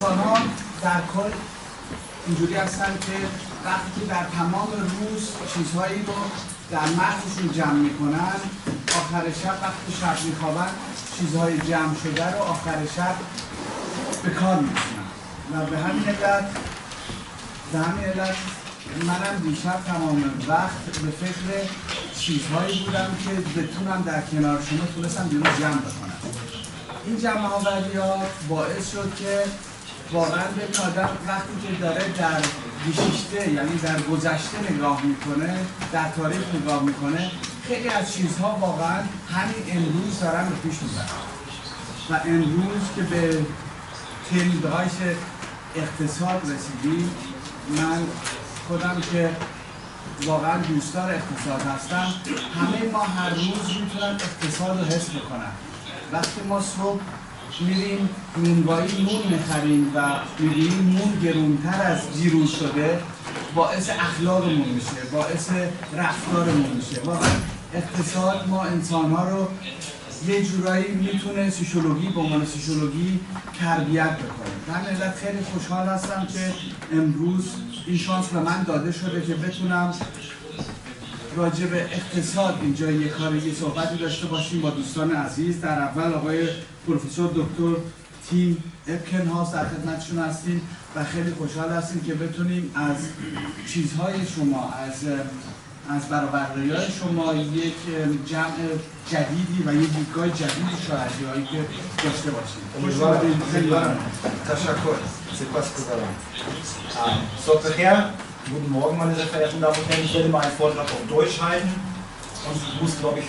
آنها در کل اینجوری هستن که وقتی که در تمام روز چیزهایی رو در مغزشون جمع میکنن، آخر شب وقتی شب میخوابن چیزهای جمع شده رو آخر شب به کار میکنن. و به همین علت منم دیشب تمام وقت به فکر چیزهایی بودم که بتونم در کنار شما تونستم دیروز جمع بکنم. این جمع آوری‌ها باعث شد که واقعا به آدم وقتی که داره در گذشته، یعنی در گذشته نگاه میکنه، در تاریخ نگاه میکنه، خیلی از چیزها واقعا همین امروز دارن به پیش میبرن. و امروز که به تیم‌های اقتصاد رسیدیم، من خودم که واقعا دوستدار اقتصاد هستم، همه ما هر روز میتونن اقتصاد رو حس بکنن. وقتی ما صبح میریم نونوایی نون میخریم و میبینیم نون گرونتر از دیروز شده، باعث اخلاقمون میشه، باعث رفتارمون میشه. واقعا اقتصاد ما انسانها رو یه جورایی میتونه سوشیولوژی به عنوان سوشیولوژی تربیت بکنه. من علت خیلی خوشحال هستم که امروز این شانس به من داده شده که بتونم راجع به اقتصاد اینجا یه صحبتی داشته باشیم با دوستان عزیز. در اول آقای پروفسور دکتر تیم اپکنهاس در خدمتشون هستیم و خیلی خوشحال هستیم که بتونیم از چیزهای شما، از برآورده‌های شما یک جمع جدیدی و یک دیدگاه جدیدی شاهدی‌هایی که داشته باشیم. تشکر. سپاسگزارم. So, nachher, guten Morgen, meine sehr verehrten Damen und Herren. Ich werde mal einen Vortrag auf Deutsch halten und ich muss, glaube ich,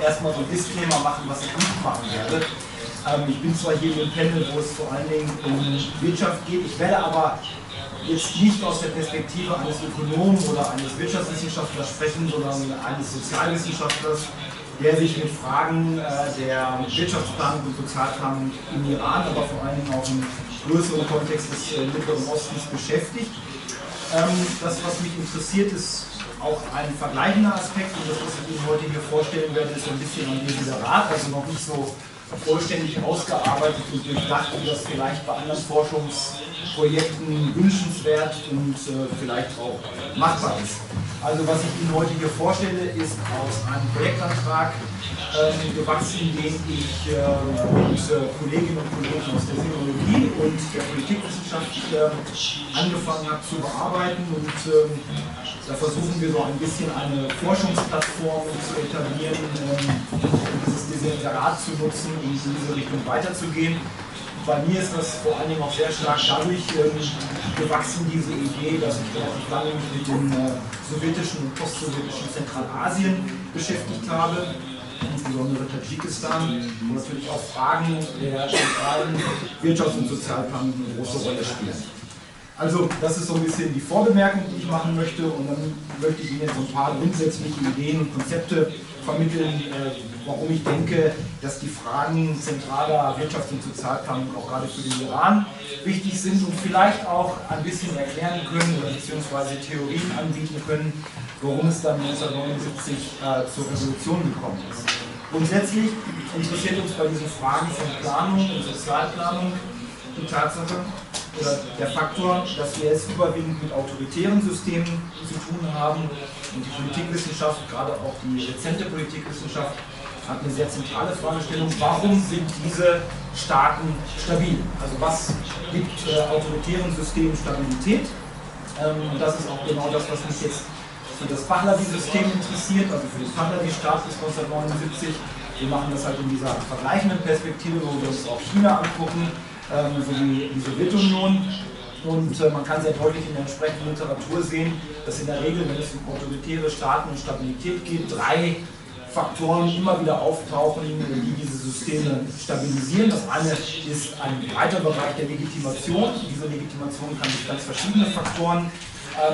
erstmal so ein Disclaimer machen, was ich nicht machen werde. Ich bin zwar hier im Panel, wo es vor allen Dingen um Wirtschaft geht, ich werde aber jetzt nicht aus der Perspektive eines Ökonomen oder eines Wirtschaftswissenschaftlers sprechen, sondern eines Sozialwissenschaftlers, der sich mit Fragen der Wirtschaftsplanung und Sozialplanung im Iran, aber vor allen Dingen auch im größeren Kontext des Mittleren Ostens beschäftigt. Das, was mich interessiert, ist auch ein vergleichender Aspekt und das, was ich Ihnen heute hier vorstellen werde, ist so ein bisschen ein Desiderat, also noch nicht so vollständig ausgearbeitet und durchdacht, wie das vielleicht bei anderen Forschungsprojekten wünschenswert und vielleicht auch machbar ist. Also was ich Ihnen heute hier vorstelle, ist aus einem Projektantrag gewachsen, den ich mit Kolleginnen und Kollegen aus der Sinologie und der Politikwissenschaft angefangen habe zu bearbeiten und da versuchen wir so ein bisschen eine Forschungsplattform zu etablieren, dieses Desiderat zu nutzen, in diese Richtung weiterzugehen. Bei mir ist das vor allen Dingen auch sehr stark dadurch gewachsen, diese Idee, dass ich relativ lange mich mit dem sowjetischen und postsowjetischen Zentralasien beschäftigt habe, insbesondere Tadschikistan, wo natürlich auch Fragen der zentralen Wirtschafts- und Sozialplanung eine große Rolle spielen. Also das ist so ein bisschen die Vorbemerkung, die ich machen möchte und dann möchte ich Ihnen jetzt so ein paar grundsätzliche Ideen und Konzepte vermitteln, warum ich denke, dass die Fragen zentraler Wirtschafts- und Sozialplanung auch gerade für den Iran wichtig sind und vielleicht auch ein bisschen erklären können oder beziehungsweise Theorien anbieten können, warum es dann 1979 zur Revolution gekommen ist. Grundsätzlich interessiert uns bei diesen Fragen von Planung und Sozialplanung die Tatsache oder der Faktor, dass wir es überwiegend mit autoritären Systemen zu tun haben und die Politikwissenschaft, gerade auch die rezente Politikwissenschaft, hat eine sehr zentrale Fragestellung, warum sind diese Staaten stabil? Also was gibt autoritären Systemen Stabilität? Und das ist auch genau das, was mich jetzt für das Pahlavi-System interessiert, also für den Pahlavi-Staat bis 1979. Wir machen das halt in dieser vergleichenden Perspektive, wo wir uns auch China angucken, sowie die Sowjetunion. Und man kann sehr deutlich in der entsprechenden Literatur sehen, dass in der Regel, wenn es um autoritäre Staaten und Stabilität geht, 3 Faktoren immer wieder auftauchen, die diese Systeme stabilisieren. Das eine ist ein breiter Bereich der Legitimation. Diese Legitimation kann durch ganz verschiedene Faktoren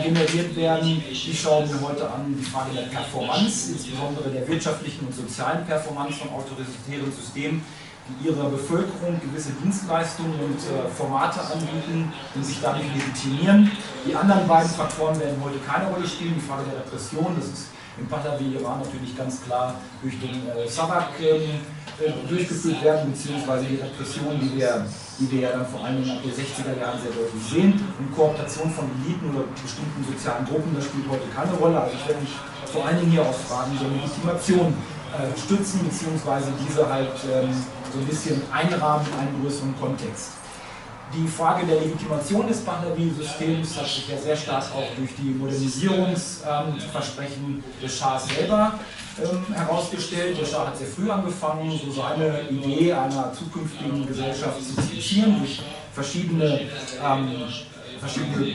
generiert werden. Die schauen wir heute an, die Frage der Performance, insbesondere der wirtschaftlichen und sozialen Performance von autoritären Systemen, die ihrer Bevölkerung gewisse Dienstleistungen und Formate anbieten und sich dadurch legitimieren. Die anderen beiden Faktoren werden heute keine Rolle spielen. Die Frage der Repression, das ist im Pahlavi-Iran natürlich ganz klar durch den Sabak durchgeführt werden, beziehungsweise die Repression, die wir ja dann vor allem in den 60er Jahren sehr deutlich sehen. Und Kooptation von Eliten oder bestimmten sozialen Gruppen, das spielt heute keine Rolle. Also ich werde mich vor allen Dingen hier auf Fragen der Legitimation stützen, beziehungsweise diese halt so ein bisschen einrahmen in einen größeren Kontext. Die Frage der Legitimation des Pahlavi-Systems hat sich ja sehr stark auch durch die Modernisierungsversprechen des Schahs selber herausgestellt. Der Schah hat sehr früh angefangen, so seine Idee einer zukünftigen Gesellschaft zu skizzieren durch verschiedene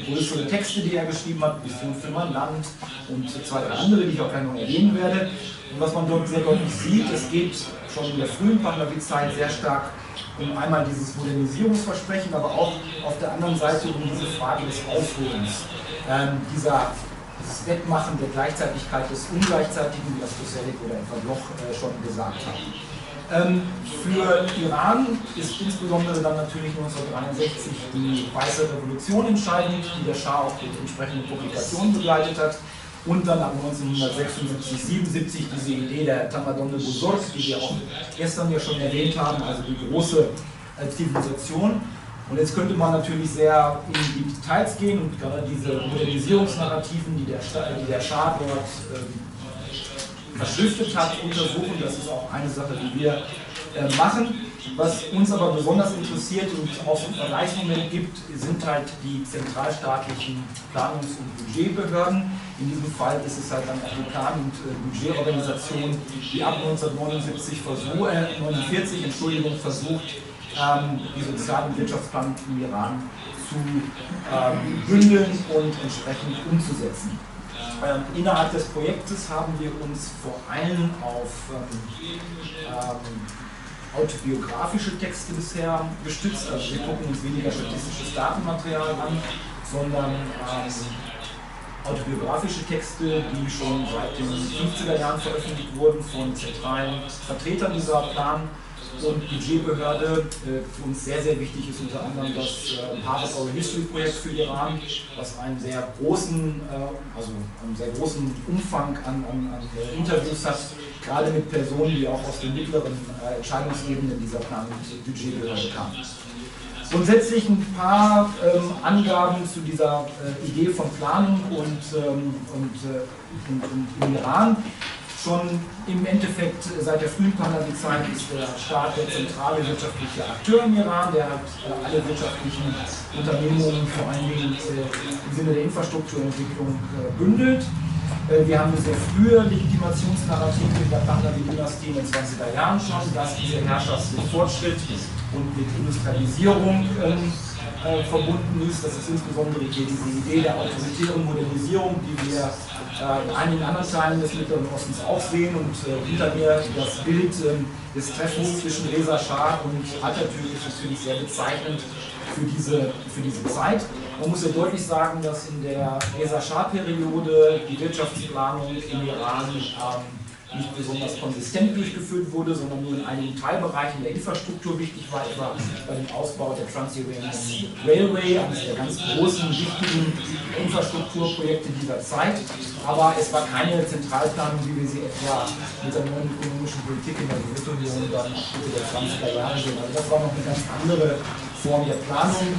größere Texte, die er geschrieben hat, Vision für mein Land und zwei, drei andere, die ich auch gleich noch erwähnen werde. Und was man dort sehr deutlich sieht, es geht schon in der frühen Pahlavi-Zeit sehr stark um einmal dieses Modernisierungsversprechen, aber auch auf der anderen Seite um diese Frage des Aufholens, dieses Wettmachen der Gleichzeitigkeit des Ungleichzeitigen, wie das Husserl oder etwa Bloch schon gesagt hat. Für Iran ist insbesondere dann natürlich 1963 die Weiße Revolution entscheidend, die der Schah auch mit entsprechenden Publikationen begleitet hat. Und dann ab 1976, 77 diese Idee der Tamadon de Buzurg, die wir auch gestern ja schon erwähnt haben, also die große Zivilisation. Und jetzt könnte man natürlich sehr in die Details gehen und gerade diese Modernisierungsnarrativen, die der Schah dort verschriftet hat, untersuchen. Das ist auch eine Sache, die wir machen. Was uns aber besonders interessiert und auch ein Vergleichsmoment gibt, sind halt die zentralstaatlichen Planungs- und Budgetbehörden. In diesem Fall ist es halt dann auch die Plan- und Budgetorganisation, die ab 1949 versucht, die Sozial- und Wirtschaftsplanung im Iran zu bündeln und entsprechend umzusetzen. Innerhalb des Projektes haben wir uns vor allem auf autobiografische Texte bisher gestützt. Also wir gucken uns weniger statistisches Datenmaterial an, sondern autobiografische Texte, die schon seit den 50er Jahren veröffentlicht wurden von zentralen Vertretern dieser Plan- und Budgetbehörde. Für uns sehr, sehr wichtig ist unter anderem das Harvard Oral History Projekt für Iran, was einen sehr großen Umfang an Interviews hat, gerade mit Personen, die auch aus den mittleren Entscheidungsebenen dieser Plan- und Budgetbehörde kamen. Grundsätzlich ein paar Angaben zu dieser Idee von Planung und im Iran. Schon im Endeffekt seit der frühen Pahlavi-Zeit ist der Staat der zentrale wirtschaftliche Akteur im Iran, der hat alle wirtschaftlichen Unternehmungen vor allen Dingen im Sinne der Infrastrukturentwicklung bündelt. Wir haben eine sehr frühe Legitimationsnarrative in der Pahlavi-Dynastie in den 20er Jahren schon, dass diese Herrschaft mit Fortschritt und mit Industrialisierung verbunden ist. Das ist insbesondere hier diese Idee der autoritären Modernisierung, die wir in einigen anderen Teilen des Mittleren Ostens auch sehen. Und hinter mir das Bild des Treffens zwischen Reza Schah und Atatürk ist natürlich sehr bezeichnend für diese Zeit. Man muss ja deutlich sagen, dass in der Reza Schah-Periode die Wirtschaftsplanung im Iran nicht besonders konsistent durchgeführt wurde, sondern nur in einigen Teilbereichen der Infrastruktur wichtig war, etwa bei dem Ausbau der Trans-Iranian Railway, eines der ganz großen, wichtigen Infrastrukturprojekte dieser Zeit. Aber es war keine Zentralplanung, wie wir sie etwa mit der neuen ökonomischen Politik in der Sowjetunion dann Mitte der 20er Jahre sehen. Also das war noch eine ganz andere Form der Planung,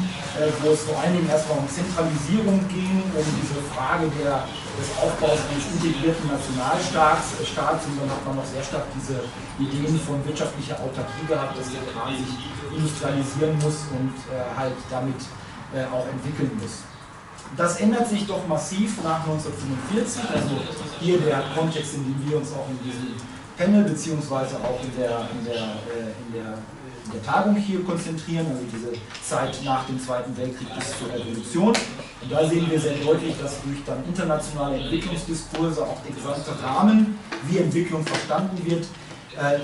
wo es vor allen Dingen erstmal um Zentralisierung ging, um diese Frage des Aufbaus eines integrierten Nationalstaats, und dann hat man noch sehr stark diese Ideen von wirtschaftlicher Autarkie gehabt, dass der Iran sich industrialisieren muss und halt damit auch entwickeln muss. Das ändert sich doch massiv nach 1945, also hier der Kontext, in dem wir uns auch in diesem Panel beziehungsweise auch in der Tagung hier konzentrieren, also diese Zeit nach dem Zweiten Weltkrieg bis zur Revolution. Und da sehen wir sehr deutlich, dass durch dann internationale Entwicklungsdiskurse auch der gesamte Rahmen, wie Entwicklung verstanden wird,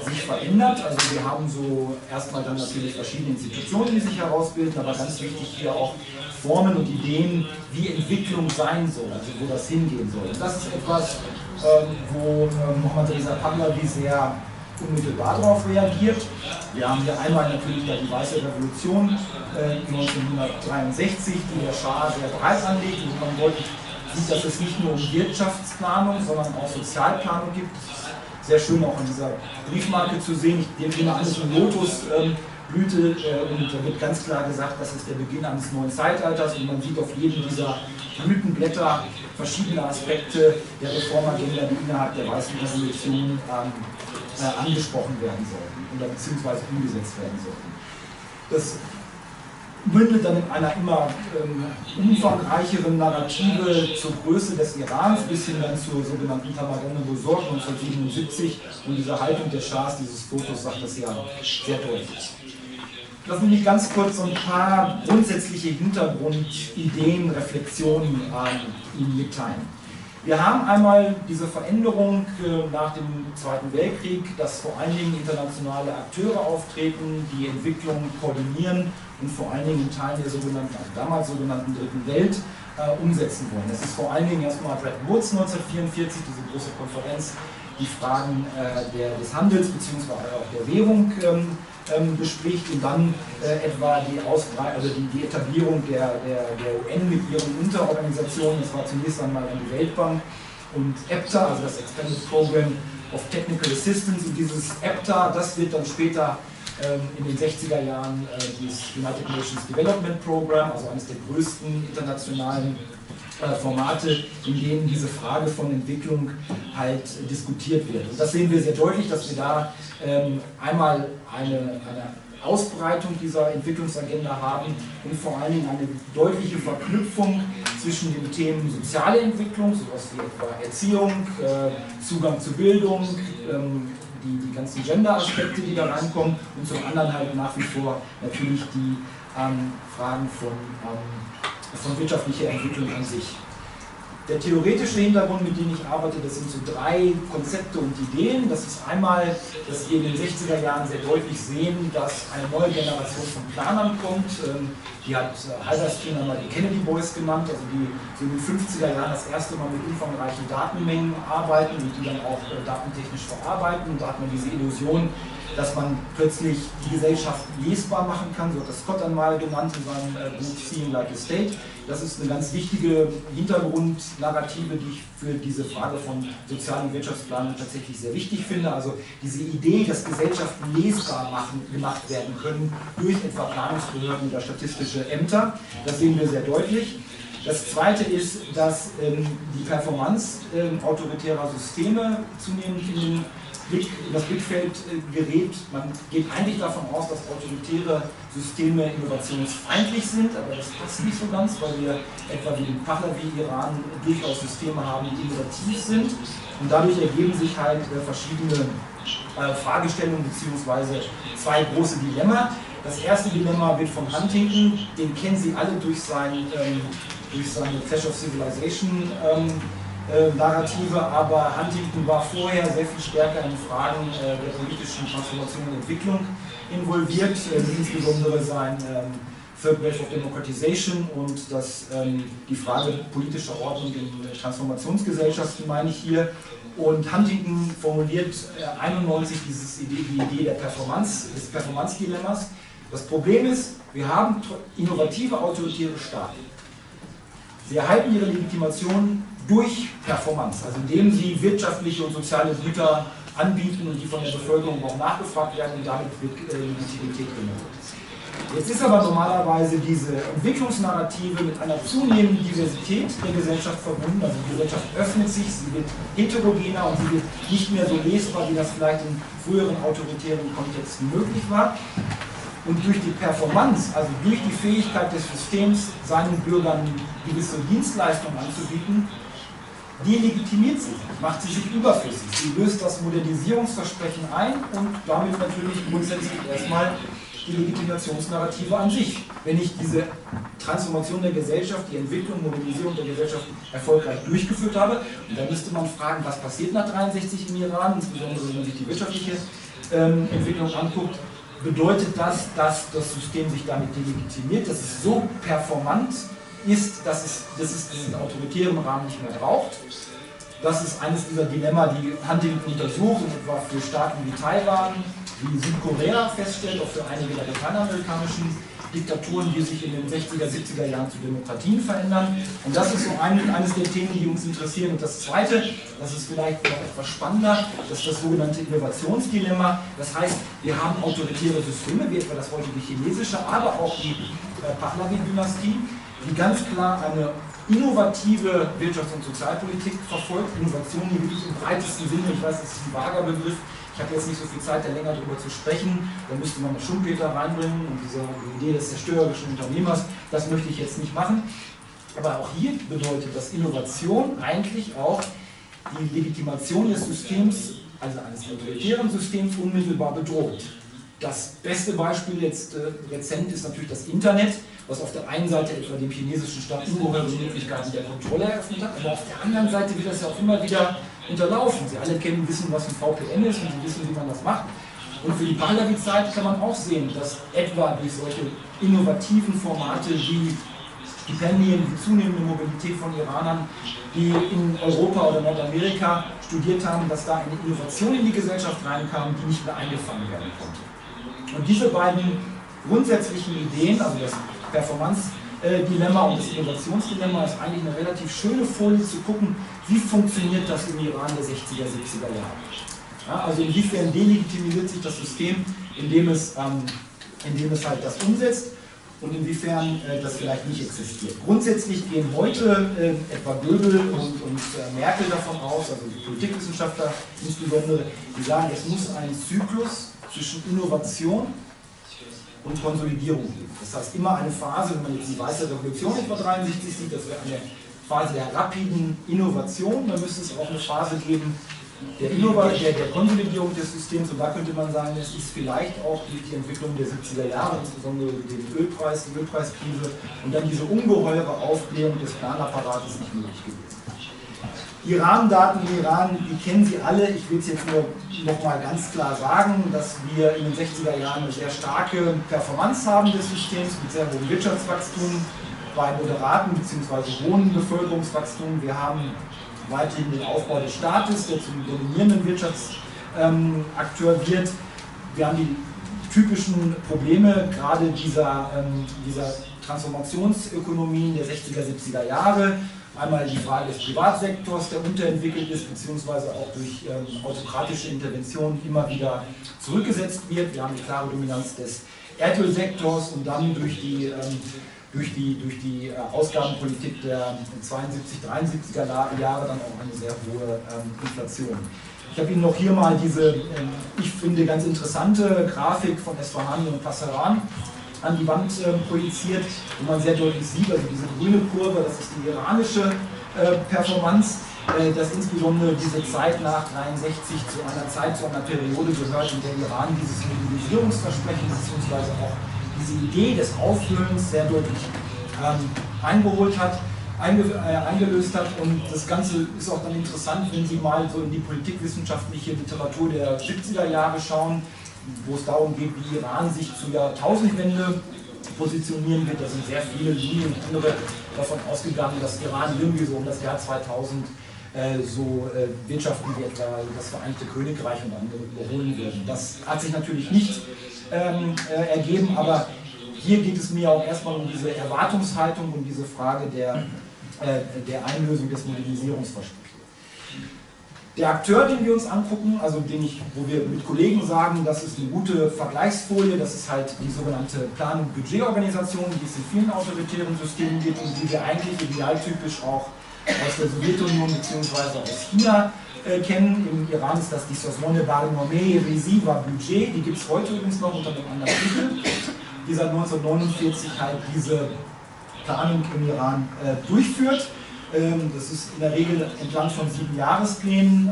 sich verändert. Also wir haben so erstmal dann natürlich verschiedene Institutionen, die sich herausbilden, aber ganz wichtig hier auch Formen und Ideen, wie Entwicklung sein soll, also wo das hingehen soll. Und das ist etwas, wo Mohammad Reza Farzanegan sehr unmittelbar darauf reagiert. Wir haben hier einmal natürlich die Weiße Revolution 1963, die der Schah sehr breit anlegt, und man wollte sieht, dass es nicht nur um Wirtschaftsplanung, sondern auch Sozialplanung gibt. Sehr schön auch an dieser Briefmarke zu sehen. Ich nehme an, es ist eine Lotusblüte und da wird ganz klar gesagt, das ist der Beginn eines neuen Zeitalters und man sieht auf jedem dieser Blütenblätter verschiedene Aspekte der Reformagenda, die innerhalb der Weißen Revolution angesprochen werden sollten oder beziehungsweise umgesetzt werden sollten. Das mündet dann in einer immer umfangreicheren Narrative zur Größe des Irans, bis hin dann zur sogenannten Tamadane-Bozorg 1977 und diese Haltung des Schahs, dieses Fotos sagt das ja sehr deutlich. Lassen Sie mich ganz kurz so ein paar grundsätzliche Hintergrundideen, Reflexionen Ihnen mitteilen. Wir haben einmal diese Veränderung nach dem Zweiten Weltkrieg, dass vor allen Dingen internationale Akteure auftreten, die Entwicklung koordinieren und vor allen Dingen in Teilen der sogenannten, also damals sogenannten Dritten Welt umsetzen wollen. Das ist vor allen Dingen erstmal Bretton Woods 1944, diese große Konferenz, die Fragen des Handels bzw. auch der Währung bespricht und dann etwa die Etablierung der UN mit ihren Unterorganisationen, das war zunächst einmal die Weltbank und EPTA, also das Expanded Program of Technical Assistance, und dieses EPTA, das wird dann später in den 60er Jahren das United Nations Development Program, also eines der größten internationalen Formate, in denen diese Frage von Entwicklung halt diskutiert wird. Und das sehen wir sehr deutlich, dass wir da einmal eine Ausbreitung dieser Entwicklungsagenda haben und vor allen Dingen eine deutliche Verknüpfung zwischen den Themen soziale Entwicklung, sowas wie etwa Erziehung, Zugang zu Bildung, die ganzen Gender-Aspekte, die da reinkommen, und zum anderen halt nach wie vor natürlich die Fragen von wirtschaftlicher Entwicklung an sich. Der theoretische Hintergrund, mit dem ich arbeite, das sind so drei Konzepte und Ideen. Das ist einmal, dass wir in den 60er Jahren sehr deutlich sehen, dass eine neue Generation von Planern kommt. Die hat Halberstein einmal die Kennedy Boys genannt, also die so in den 50er Jahren das erste Mal mit umfangreichen Datenmengen arbeiten und die dann auch datentechnisch verarbeiten. Und da hat man diese Illusion, dass man plötzlich die Gesellschaft lesbar machen kann, so hat das Scott einmal genannt in seinem Buch Seeing Like a State. Das ist eine ganz wichtige Hintergrundnarrative, die ich für diese Frage von sozialen Wirtschaftsplanung tatsächlich sehr wichtig finde. Also diese Idee, dass Gesellschaften lesbar gemacht werden können durch etwa Planungsbehörden oder statistische Ämter, das sehen wir sehr deutlich. Das zweite ist, dass die Performance autoritärer Systeme zunehmend in das Blickfeld gerät. Man geht eigentlich davon aus, dass autoritäre Systeme innovationsfeindlich sind, aber das passt nicht so ganz, weil wir etwa wie im Pahlavi-Iran durchaus Systeme haben, die innovativ sind, und dadurch ergeben sich halt verschiedene Fragestellungen bzw. zwei große Dilemma. Das erste Dilemma wird von Huntington, den kennen Sie alle durch seine Clash of Civilization Narrative, aber Huntington war vorher sehr viel stärker in Fragen der politischen Transformation und Entwicklung involviert, insbesondere sein Third Wave of Democratization und die Frage politischer Ordnung in Transformationsgesellschaften, meine ich hier. Und Huntington formuliert 1991 die Idee der des Performance-Dilemmas. Das Problem ist, wir haben innovative autoritäre Staaten. Sie erhalten ihre Legitimation durch Performance, also indem sie wirtschaftliche und soziale Güter anbieten und die von der Bevölkerung auch nachgefragt werden, und damit wird Legitimität generiert. Jetzt ist aber normalerweise diese Entwicklungsnarrative mit einer zunehmenden Diversität der Gesellschaft verbunden, also die Gesellschaft öffnet sich, sie wird heterogener und sie wird nicht mehr so lesbar, wie das vielleicht in früheren autoritären Kontexten möglich war. Und durch die Performance, also durch die Fähigkeit des Systems, seinen Bürgern gewisse Dienstleistungen anzubieten, die legitimiert sie, macht sie sich überflüssig. Sie löst das Modernisierungsversprechen ein und damit natürlich grundsätzlich erstmal die Legitimationsnarrative an sich. Wenn ich diese Transformation der Gesellschaft, die Entwicklung, Modernisierung der Gesellschaft erfolgreich durchgeführt habe, und da müsste man fragen, was passiert nach 1963 im Iran, insbesondere wenn man sich die wirtschaftliche Entwicklung anguckt, bedeutet das, dass das System sich damit delegitimiert, dass es so performant ist, dass es diesen autoritären Rahmen nicht mehr braucht. Das ist eines dieser Dilemma, die Huntington untersucht, und etwa für Staaten wie Taiwan wie Südkorea feststellt, auch für einige der lateinamerikanischen Diktaturen, die sich in den 60er, 70er Jahren zu Demokratien verändern. Und das ist so eines der Themen, die uns interessieren. Und das Zweite, das ist vielleicht noch etwas spannender, das ist das sogenannte Innovationsdilemma. Das heißt, wir haben autoritäre Systeme, wie etwa das heutige chinesische, aber auch die Pahlavi-Dynastie, die ganz klar eine innovative Wirtschafts- und Sozialpolitik verfolgt. Innovation hier wirklich im breitesten Sinne, ich weiß, das ist ein vager Begriff. Ich habe jetzt nicht so viel Zeit, da länger darüber zu sprechen. Da müsste man das Schumpeter reinbringen und diese Idee des zerstörerischen Unternehmers. Das möchte ich jetzt nicht machen. Aber auch hier bedeutet das Innovation eigentlich auch die Legitimation des Systems, also eines autoritären Systems, unmittelbar bedroht. Das beste Beispiel jetzt rezent ist natürlich das Internet, was auf der einen Seite etwa dem chinesischen Staat ungeheure Möglichkeiten der Kontrolle eröffnet hat, aber auf der anderen Seite wird das ja auch immer wieder unterlaufen. Sie alle wissen, was ein VPN ist und sie wissen, wie man das macht. Und für die Pahlavi-Zeit kann man auch sehen, dass etwa durch solche innovativen Formate wie Stipendien, die zunehmende Mobilität von Iranern, die in Europa oder Nordamerika studiert haben, dass da eine Innovation in die Gesellschaft reinkam, die nicht mehr eingefangen werden konnte. Und diese beiden grundsätzlichen Ideen, also das Performance-Dilemma und das Innovationsdilemma, ist eigentlich eine relativ schöne Folie zu gucken, wie funktioniert das im Iran der 60er, 70er Jahre. Ja, also inwiefern delegitimisiert sich das System, indem es halt das umsetzt und inwiefern das vielleicht nicht existiert. Grundsätzlich gehen heute etwa Göbel und Merkel davon aus, also die Politikwissenschaftler insbesondere, die sagen, es muss einen Zyklus zwischen Innovation und Konsolidierung geben. Das heißt, immer eine Phase, wenn man jetzt die Weiße Revolution etwa 63 sieht, das wäre eine Phase der rapiden Innovation, dann müsste es auch eine Phase geben der Konsolidierung des Systems, und da könnte man sagen, es ist vielleicht auch durch die Entwicklung der 70er Jahre, insbesondere den Ölpreis, die Ölpreiskrise und dann diese ungeheure Aufblähung des Planapparates nicht möglich gewesen. Die Rahmendaten im Iran, die kennen Sie alle. Ich will es jetzt nur noch mal ganz klar sagen, dass wir in den 60er Jahren eine sehr starke Performance haben des Systems mit sehr hohem Wirtschaftswachstum, bei moderaten bzw. hohen Bevölkerungswachstum. Wir haben weiterhin den Aufbau des Staates, der zum dominierenden Wirtschaftsakteur wird. Wir haben die typischen Probleme gerade dieser Transformationsökonomien der 60er, 70er Jahre. Einmal die Frage des Privatsektors, der unterentwickelt ist, beziehungsweise auch durch autokratische Interventionen immer wieder zurückgesetzt wird. Wir haben die klare Dominanz des Erdölsektors und dann durch die Ausgabenpolitik der 72, 73er Jahre dann auch eine sehr hohe Inflation. Ich habe Ihnen noch hier mal diese, ich finde, ganz interessante Grafik von Esfahani und Passaran an die Wand projiziert, wo man sehr deutlich sieht, also diese grüne Kurve, das ist die iranische Performance, dass insbesondere diese Zeit nach 63 zu einer Periode gehört, in der Iran dieses Mobilisierungsversprechen bzw. auch diese Idee des Auffüllens sehr deutlich eingelöst hat. Und das Ganze ist auch dann interessant, wenn Sie mal so in die politikwissenschaftliche Literatur der 70er Jahre schauen, wo es darum geht, wie Iran sich zur Jahrtausendwende positionieren wird. Da sind sehr viele Juni und andere davon ausgegangen, dass Iran irgendwie so um das Jahr 2000 so Wirtschaften wie etwa das Vereinigte Königreich und andere überholen werden. Das hat sich natürlich nicht ergeben, aber hier geht es mir auch erstmal um diese Erwartungshaltung und diese Frage der Einlösung des Modernisierungsversprechens. Der Akteur, den wir uns angucken, also wo wir mit Kollegen sagen, das ist eine gute Vergleichsfolie, das ist halt die sogenannte Plan- und Budgetorganisation, die es in vielen autoritären Systemen gibt und die wir eigentlich idealtypisch auch aus der Sowjetunion bzw. aus China kennen. Im Iran ist das die Sazone Barnome Resiva Budget, die gibt es heute übrigens noch unter einem anderen Titel, die seit 1949 halt diese Planung im Iran durchführt. Das ist in der Regel entlang von 7 Jahresplänen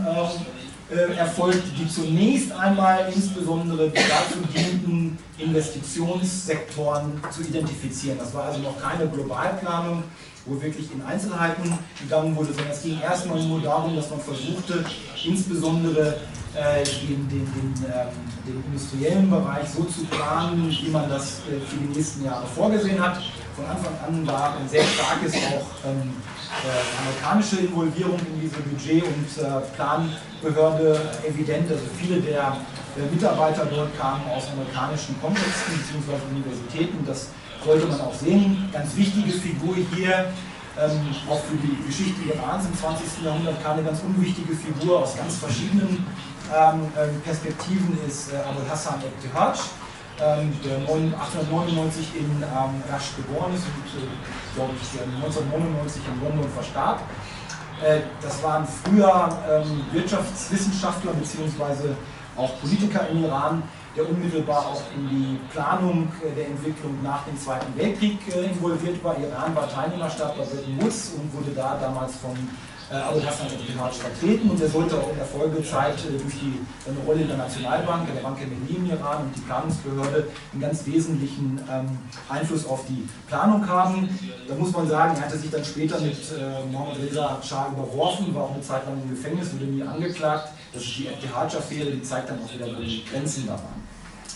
erfolgt, die zunächst einmal insbesondere dazu dienten, Investitionssektoren zu identifizieren. Das war also noch keine Globalplanung, wo wirklich in Einzelheiten gegangen wurde, sondern es ging erstmal nur darum, dass man versuchte, insbesondere den industriellen Bereich so zu planen, wie man das für die nächsten Jahre vorgesehen hat. Von Anfang an war ein sehr starkes auch amerikanische Involvierung in diese Budget- und Planbehörde evident. Also viele der Mitarbeiter dort kamen aus amerikanischen Kontexten bzw. Universitäten. Das sollte man auch sehen. Ganz wichtige Figur hier, auch für die Geschichte Irans im 20. Jahrhundert keine ganz unwichtige Figur aus ganz verschiedenen Perspektiven ist Abu'l-Hasan Epkenhans, der 1899 in Rasht geboren ist und, glaube ich, 1999 in London verstarb. Das waren früher Wirtschaftswissenschaftler bzw. auch Politiker im Iran, der unmittelbar auch in die Planung der Entwicklung nach dem Zweiten Weltkrieg involviert war. Iran war Teilnehmerstaat bei Bretton Woods und wurde da damals von Abu'l-Hasan Epkenhans vertreten, und er sollte auch in der Folgezeit durch seine Rolle in der Nationalbank, der Bank im Iran und die Planungsbehörde einen ganz wesentlichen Einfluss auf die Planung haben. Da muss man sagen, er hatte sich dann später mit Mohammad Reza überworfen, war auch eine Zeit lang im Gefängnis, wurde nie angeklagt. Das ist die Epkenhans-Affäre, die zeigt dann auch wieder, wo die Grenzen da waren.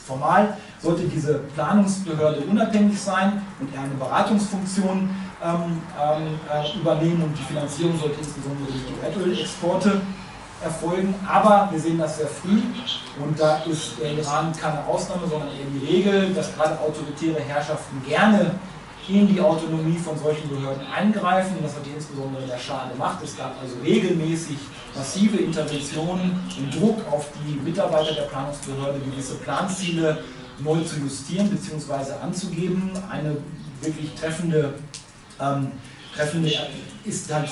Formal sollte diese Planungsbehörde unabhängig sein und eher eine Beratungsfunktion übernehmen, und die Finanzierung sollte insbesondere durch die Erdölexporte erfolgen. Aber wir sehen das sehr früh, und da ist der Iran keine Ausnahme, sondern eher die Regel, dass gerade autoritäre Herrschaften gerne in die Autonomie von solchen Behörden eingreifen. Das hat insbesondere der Schah gemacht. Es gab also regelmäßig massive Interventionen und Druck auf die Mitarbeiter der Planungsbehörde, gewisse Planziele neu zu justieren bzw. anzugeben. Eine wirklich treffende ist halt,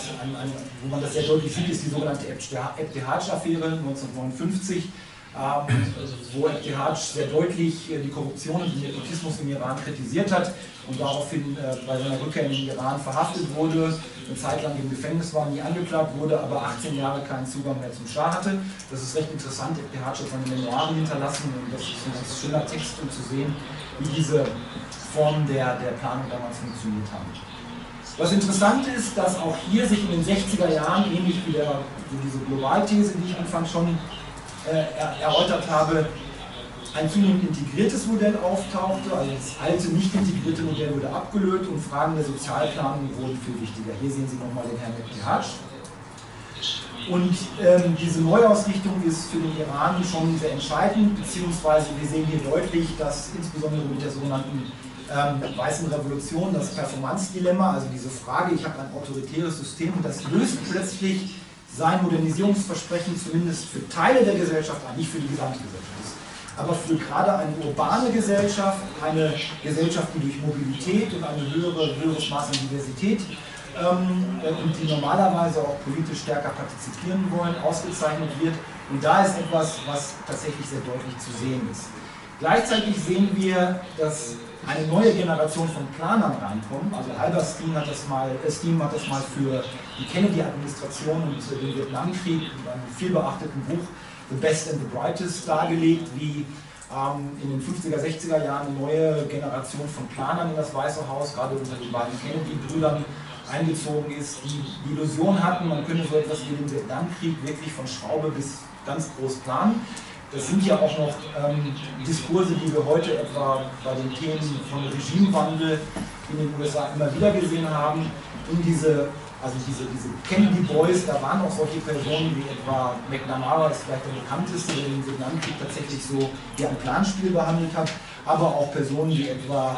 wo man das sehr deutlich sieht, ist die sogenannte Epkenhans-Affäre 1959, wo Epkenhans sehr deutlich die Korruption und den Nepotismus im Iran kritisiert hat und daraufhin bei seiner Rückkehr in den Iran verhaftet wurde, eine Zeit lang im Gefängnis war, nie angeklagt wurde, aber 18 Jahre keinen Zugang mehr zum Schah hatte. Das ist recht interessant. Epkenhans hat seine Memoiren hinterlassen, und das ist ein ganz schöner Text, um zu sehen, wie diese Formen der Planung damals funktioniert haben. Was interessant ist, dass auch hier sich in den 60er Jahren, ähnlich wie diese Globalthese, die ich anfangs schon erläutert habe, ein zunehmend integriertes Modell auftauchte. Also das alte, nicht integrierte Modell wurde abgelöst und Fragen der Sozialplanung wurden viel wichtiger. Hier sehen Sie nochmal den Herrn Epkenhans. Und diese Neuausrichtung ist für den Iran schon sehr entscheidend, beziehungsweise wir sehen hier deutlich, dass insbesondere mit der sogenannten weißen Revolution das Performance-Dilemma, also diese Frage, ich habe ein autoritäres System, und das löst plötzlich sein Modernisierungsversprechen zumindest für Teile der Gesellschaft an, nicht für die Gesamtgesellschaft. Aber für gerade eine urbane Gesellschaft, eine Gesellschaft, die durch Mobilität und ein höheres Maß an Diversität und die normalerweise auch politisch stärker partizipieren wollen, ausgezeichnet wird. Und da ist etwas, was tatsächlich sehr deutlich zu sehen ist. Gleichzeitig sehen wir, dass eine neue Generation von Planern reinkommt. Also Albert Steam hat das mal für die Kennedy-Administration und den Vietnamkrieg in einem vielbeachteten Buch The Best and the Brightest dargelegt, wie in den 50er, 60er Jahren eine neue Generation von Planern in das Weiße Haus, gerade unter den beiden Kennedy-Brüdern, eingezogen ist, die die Illusion hatten, man könne so etwas wie den Vietnamkrieg wirklich von Schraube bis ganz groß planen. Das sind ja auch noch Diskurse, die wir heute etwa bei den Themen von Regimewandel in den USA immer wieder gesehen haben. Diese Kennedy Boys, da waren auch solche Personen wie etwa McNamara, ist vielleicht der bekannteste, der den Vietnamkrieg tatsächlich so wie ein Planspiel behandelt hat, aber auch Personen wie etwa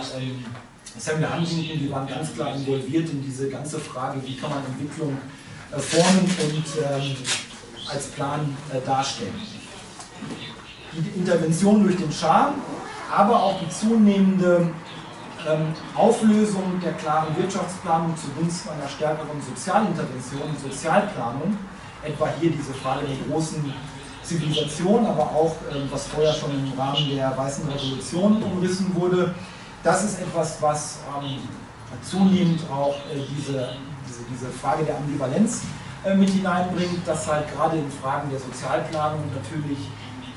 Samuel Huntington, die waren ganz klar involviert in diese ganze Frage, wie kann man Entwicklung formen und als Plan darstellen. Die Intervention durch den Schah, aber auch die zunehmende Auflösung der klaren Wirtschaftsplanung zugunsten einer stärkeren Sozialintervention, Sozialplanung, etwa hier diese Frage der großen Zivilisation, aber auch, was vorher schon im Rahmen der Weißen Revolution umrissen wurde, das ist etwas, was zunehmend auch diese Frage der Ambivalenz mit hineinbringt, dass halt gerade in Fragen der Sozialplanung natürlich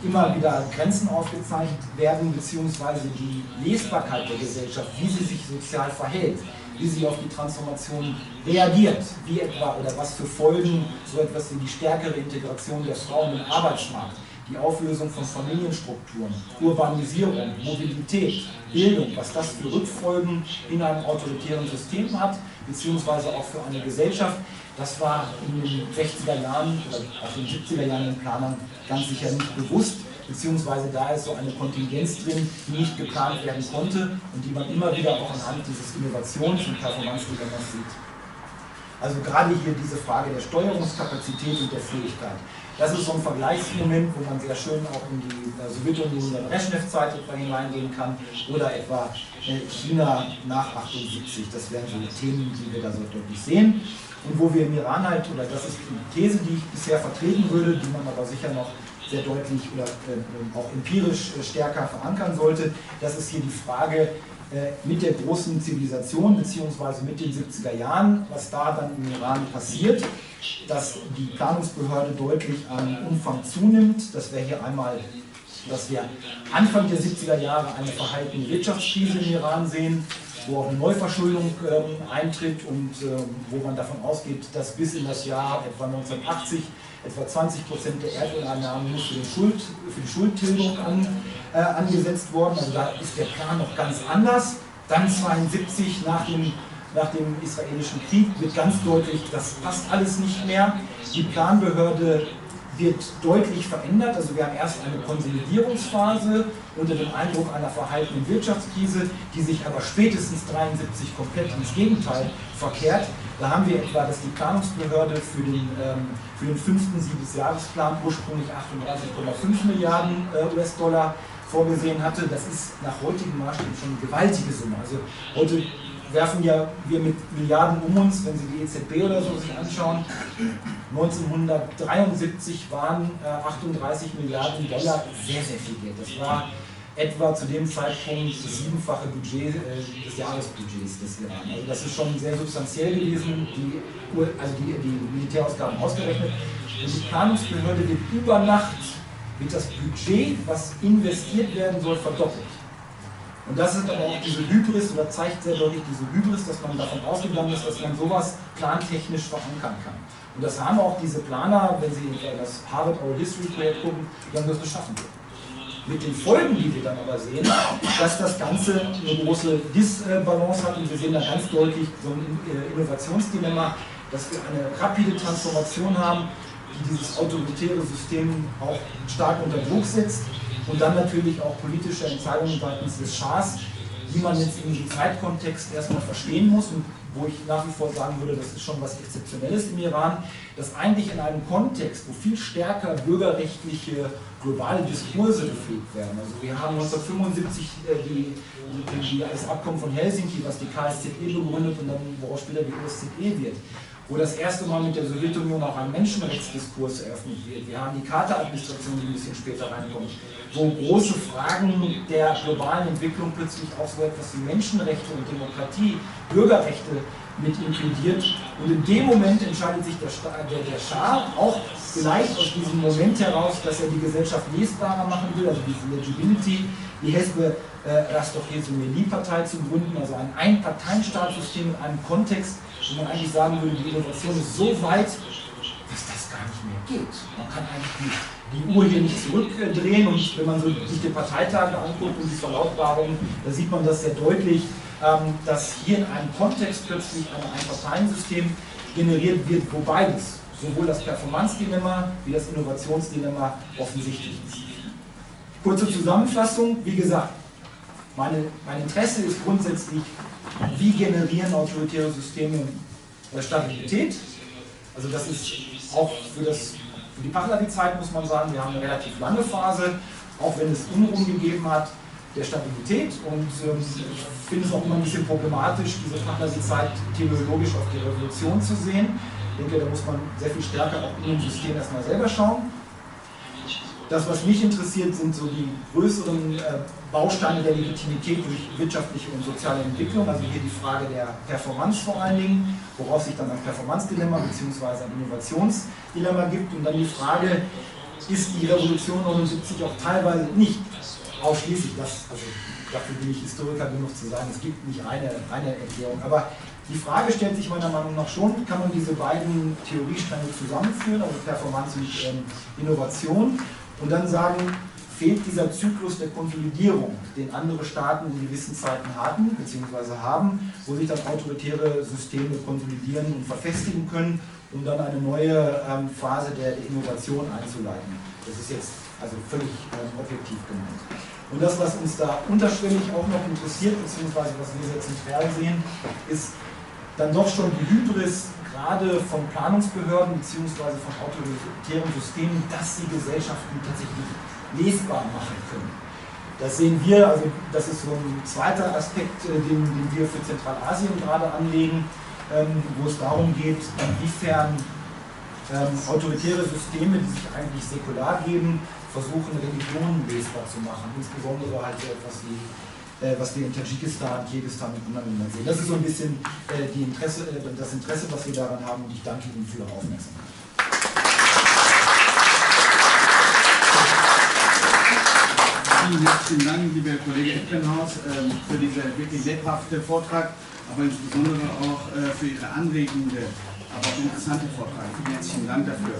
immer wieder Grenzen aufgezeigt werden, beziehungsweise die Lesbarkeit der Gesellschaft, wie sie sich sozial verhält, wie sie auf die Transformation reagiert, wie etwa oder was für Folgen so etwas wie die stärkere Integration der Frauen im Arbeitsmarkt, die Auflösung von Familienstrukturen, Urbanisierung, Mobilität, Bildung, was das für Rückfolgen in einem autoritären System hat, beziehungsweise auch für eine Gesellschaft. Das war in den 60er Jahren oder auch in den 70er Jahren den Planern ganz sicher nicht bewusst, beziehungsweise da ist so eine Kontingenz drin, die nicht geplant werden konnte und die man immer wieder auch anhand dieses Innovations- und Performance-Dilemmas sieht. Also gerade hier diese Frage der Steuerungskapazität und der Fähigkeit. Das ist so ein Vergleichsmoment, wo man sehr schön auch in die Sowjetunion der Brezhnev-Zeit etwa hineingehen kann oder etwa China nach 78. Das wären so Themen, die wir da so deutlich sehen. Und wo wir im Iran halt, oder das ist die These, die ich bisher vertreten würde, die man aber sicher noch sehr deutlich oder auch empirisch stärker verankern sollte, das ist hier die Frage mit der großen Zivilisation bzw. mit den 70er Jahren, was da dann im Iran passiert, dass die Planungsbehörde deutlich an Umfang zunimmt. Das wäre hier einmal, dass wir Anfang der 70er Jahre eine verhaltene Wirtschaftskrise im Iran sehen, wo auch eine Neuverschuldung eintritt und wo man davon ausgeht, dass bis in das Jahr etwa 1980 etwa 20% der Erdöleinnahmen nur für die Schuldtilgung angesetzt worden. Also da ist der Plan noch ganz anders. Dann 1972 nach dem israelischen Krieg wird ganz deutlich, das passt alles nicht mehr. Die Planbehörde wird deutlich verändert. Also wir haben erst eine Konsolidierungsphase unter dem Eindruck einer verhaltenen Wirtschaftskrise, die sich aber spätestens 1973 komplett ins Gegenteil verkehrt. Da haben wir etwa, dass die Planungsbehörde für den 5. Siebenjahresplan ursprünglich 38,5 Milliarden US-Dollar vorgesehen hatte. Das ist nach heutigem Maßstab schon eine gewaltige Summe. Also heute werfen ja wir mit Milliarden um uns, wenn Sie die EZB oder so sich anschauen. 1973 waren 38 Milliarden Dollar sehr, sehr viel Geld. Das war etwa zu dem Zeitpunkt das 7-fache Budget des Jahresbudgets des Iran. Also das ist schon sehr substanziell gewesen, die Militärausgaben ausgerechnet. Und die Planungsbehörde wird über Nacht das Budget, was investiert werden soll, verdoppelt. Und das ist aber auch diese Hybris, oder zeigt sehr deutlich diese Hybris, dass man davon ausgegangen ist, dass man sowas plantechnisch verankern kann. Und das haben auch diese Planer, wenn sie das Harvard Oral History Projekt gucken, dann das schaffen wird. Mit den Folgen, die wir dann aber sehen, dass das Ganze eine große Disbalance hat und wir sehen da ganz deutlich so ein Innovationsdilemma, dass wir eine rapide Transformation haben, die dieses autoritäre System auch stark unter Druck setzt und dann natürlich auch politische Entscheidungen seitens des Schahs, die man jetzt in diesem Zeitkontext erstmal verstehen muss und wo ich nach wie vor sagen würde, das ist schon was Exzeptionelles im Iran, dass eigentlich in einem Kontext, wo viel stärker bürgerrechtliche globale Diskurse gepflegt werden. Also wir haben 1975 das Abkommen von Helsinki, was die KSZE begründet und dann woraus später die OSZE wird, wo das erste Mal mit der Sowjetunion auch ein Menschenrechtsdiskurs eröffnet wird. Wir haben die Charta-Administration, die ein bisschen später reinkommt, wo große Fragen der globalen Entwicklung plötzlich auch so etwas wie Menschenrechte und Demokratie, Bürgerrechte mit inkludiert. Und in dem Moment entscheidet sich der Schah auch vielleicht aus diesem Moment heraus, dass er die Gesellschaft lesbarer machen will, also diese Legibility, die Hezbe Rastochesumeli-Partei zu gründen, also ein Einparteienstaatssystem in einem Kontext, wo man eigentlich sagen würde, die Innovation ist so weit, dass das gar nicht mehr geht. Man kann eigentlich die Uhr hier nicht zurückdrehen und wenn man so sich die Parteitage anguckt und die Verlautbarungen, da sieht man das sehr deutlich, dass hier in einem Kontext plötzlich ein Einparteiensystem generiert wird, wo beides, sowohl das Performance-Dilemma wie das Innovationsdilemma offensichtlich ist. Kurze Zusammenfassung, wie gesagt, mein Interesse ist grundsätzlich, wie generieren autoritäre Systeme Stabilität. Also das ist auch für die Pahlavi-Zeit, muss man sagen, wir haben eine relativ lange Phase, auch wenn es Unruhen gegeben hat, der Stabilität. Und ich finde es auch immer ein bisschen problematisch, diese Pahlavi-Zeit teleologisch auf die Revolution zu sehen. Ich denke, da muss man sehr viel stärker auch in dem System erstmal selber schauen. Das, was mich interessiert, sind so die größeren Bausteine der Legitimität durch wirtschaftliche und soziale Entwicklung, also hier die Frage der Performance vor allen Dingen, woraus sich dann ein Performance-Dilemma bzw. ein Innovationsdilemma gibt und dann die Frage, ist die Revolution 79 auch teilweise nicht ausschließlich, also dafür bin ich Historiker genug zu sagen, es gibt nicht eine Erklärung, aber die Frage stellt sich meiner Meinung nach schon, kann man diese beiden Theoriestränge zusammenführen, also Performance und Innovation, und dann sagen, fehlt dieser Zyklus der Konsolidierung, den andere Staaten in gewissen Zeiten hatten bzw. haben, wo sich dann autoritäre Systeme konsolidieren und verfestigen können, um dann eine neue Phase der Innovation einzuleiten. Das ist jetzt also völlig objektiv gemeint. Und das, was uns da unterschwellig auch noch interessiert, beziehungsweise was wir sehr zentral sehen, ist dann doch schon die Hybris, gerade von Planungsbehörden beziehungsweise von autoritären Systemen, dass sie Gesellschaften tatsächlich lesbar machen können. Das sehen wir, also das ist so ein zweiter Aspekt, den wir für Zentralasien gerade anlegen, wo es darum geht, inwiefern autoritäre Systeme, die sich eigentlich säkular geben, versuchen, Religionen lesbar zu machen. Insbesondere halt so etwas wie, was wir in Tadschikistan, Kirgisistan und anderen Ländern sehen. Das ist so ein bisschen das Interesse, was wir daran haben, und ich danke Ihnen für Ihre Aufmerksamkeit. Vielen herzlichen Dank, lieber Kollege Epkenhans, für diesen wirklich lebhaften Vortrag, aber insbesondere auch für Ihre anregende, aber auch interessante Vortrag. Vielen herzlichen Dank dafür.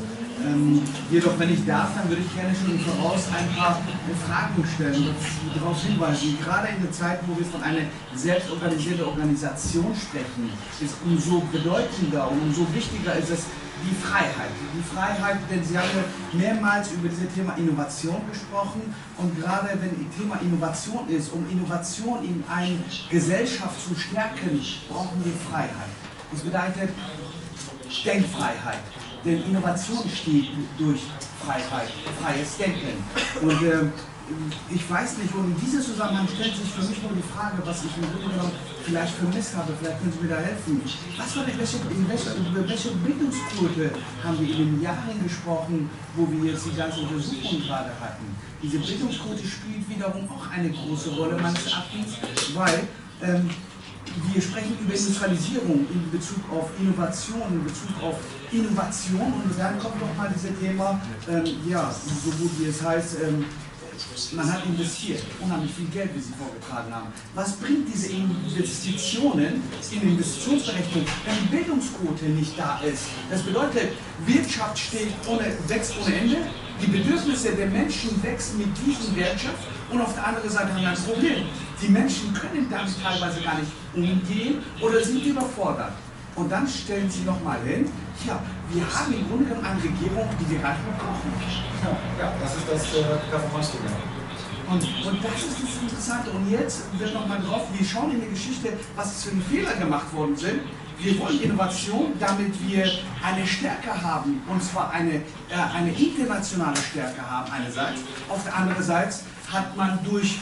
Jedoch, wenn ich darf, dann würde ich gerne schon voraus ein paar Fragen stellen und darauf hinweisen. Gerade in der Zeit, wo wir von einer selbstorganisierten Organisation sprechen, ist umso bedeutender und umso wichtiger ist es, die Freiheit. Die Freiheit, denn Sie haben ja mehrmals über dieses Thema Innovation gesprochen, und gerade wenn das Thema Innovation ist, um Innovation in eine Gesellschaft zu stärken, brauchen wir Freiheit. Das bedeutet Denkfreiheit, denn Innovation steht durch Freiheit, freies Denken. Und ich weiß nicht, und in diesem Zusammenhang stellt sich für mich nur die Frage, was ich im Grunde genommen vielleicht vermisst habe, vielleicht können Sie mir da helfen. Über welche Bildungsquote haben wir in den Jahren gesprochen, wo wir jetzt die ganze Untersuchung gerade hatten? Diese Bildungsquote spielt wiederum auch eine große Rolle meines Erachtens, weil wir sprechen über Industrialisierung in Bezug auf Innovation, in Bezug auf Innovation, und dann kommt noch mal dieses Thema, ja, so gut wie es heißt, man hat investiert, unheimlich viel Geld, wie Sie vorgetragen haben. Was bringt diese Investitionen in Investitionsberechnung, wenn die Bildungsquote nicht da ist? Das bedeutet, Wirtschaft wächst ohne Ende, die Bedürfnisse der Menschen wachsen mit dieser Wirtschaft, und auf der anderen Seite haben wir ein Problem. Die Menschen können damit teilweise gar nicht umgehen oder sind überfordert. Und dann stellen Sie nochmal hin, ja, wir haben im Grunde genommen eine Regierung, die wir gar nicht mehr brauchen. Ja, das ist das Performance-Problem. Und das ist das Interessante. Und jetzt wird nochmal drauf, wir schauen in die Geschichte, was für Fehler gemacht worden sind. Wir wollen Innovation, damit wir eine Stärke haben, und zwar eine internationale Stärke haben einerseits. Auf der anderen Seite hat man durch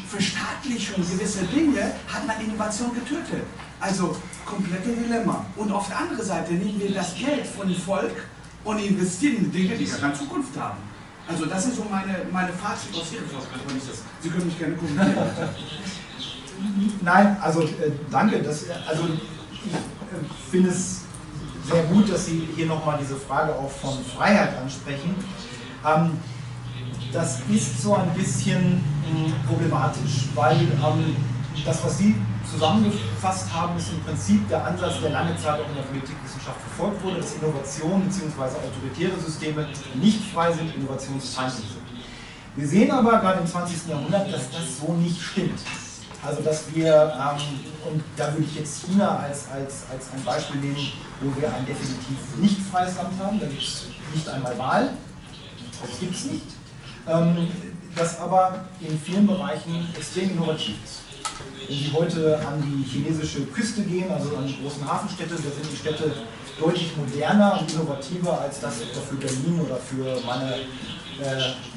Verstaatlichung gewisser Dinge, hat man Innovation getötet. Also komplette Dilemma. Und auf der anderen Seite nehmen wir das Geld von dem Volk und investieren in Dinge, die gar keine Zukunft haben. Also das ist so meine Fazit aus Ihrem Vortrag. Sie können mich gerne kommentieren. Nein, also danke. Also ich finde es sehr gut, dass Sie hier nochmal diese Frage auch von Freiheit ansprechen. Das ist so ein bisschen problematisch, weil das, was Sie zusammengefasst haben, ist im Prinzip der Ansatz, der lange Zeit auch in der Politikwissenschaft verfolgt wurde, dass Innovationen bzw. autoritäre Systeme nicht frei sind, innovationsfeindlich sind. Wir sehen aber gerade im 20. Jahrhundert, dass das so nicht stimmt. Also dass wir, und da würde ich jetzt China als ein Beispiel nehmen, wo wir ein definitiv nicht freies Land haben, da gibt es nicht einmal Wahl, das gibt es nicht, das aber in vielen Bereichen extrem innovativ ist. Wenn Sie heute an die chinesische Küste gehen, also an die großen Hafenstädte, da sind die Städte deutlich moderner und innovativer, als das etwa für Berlin oder für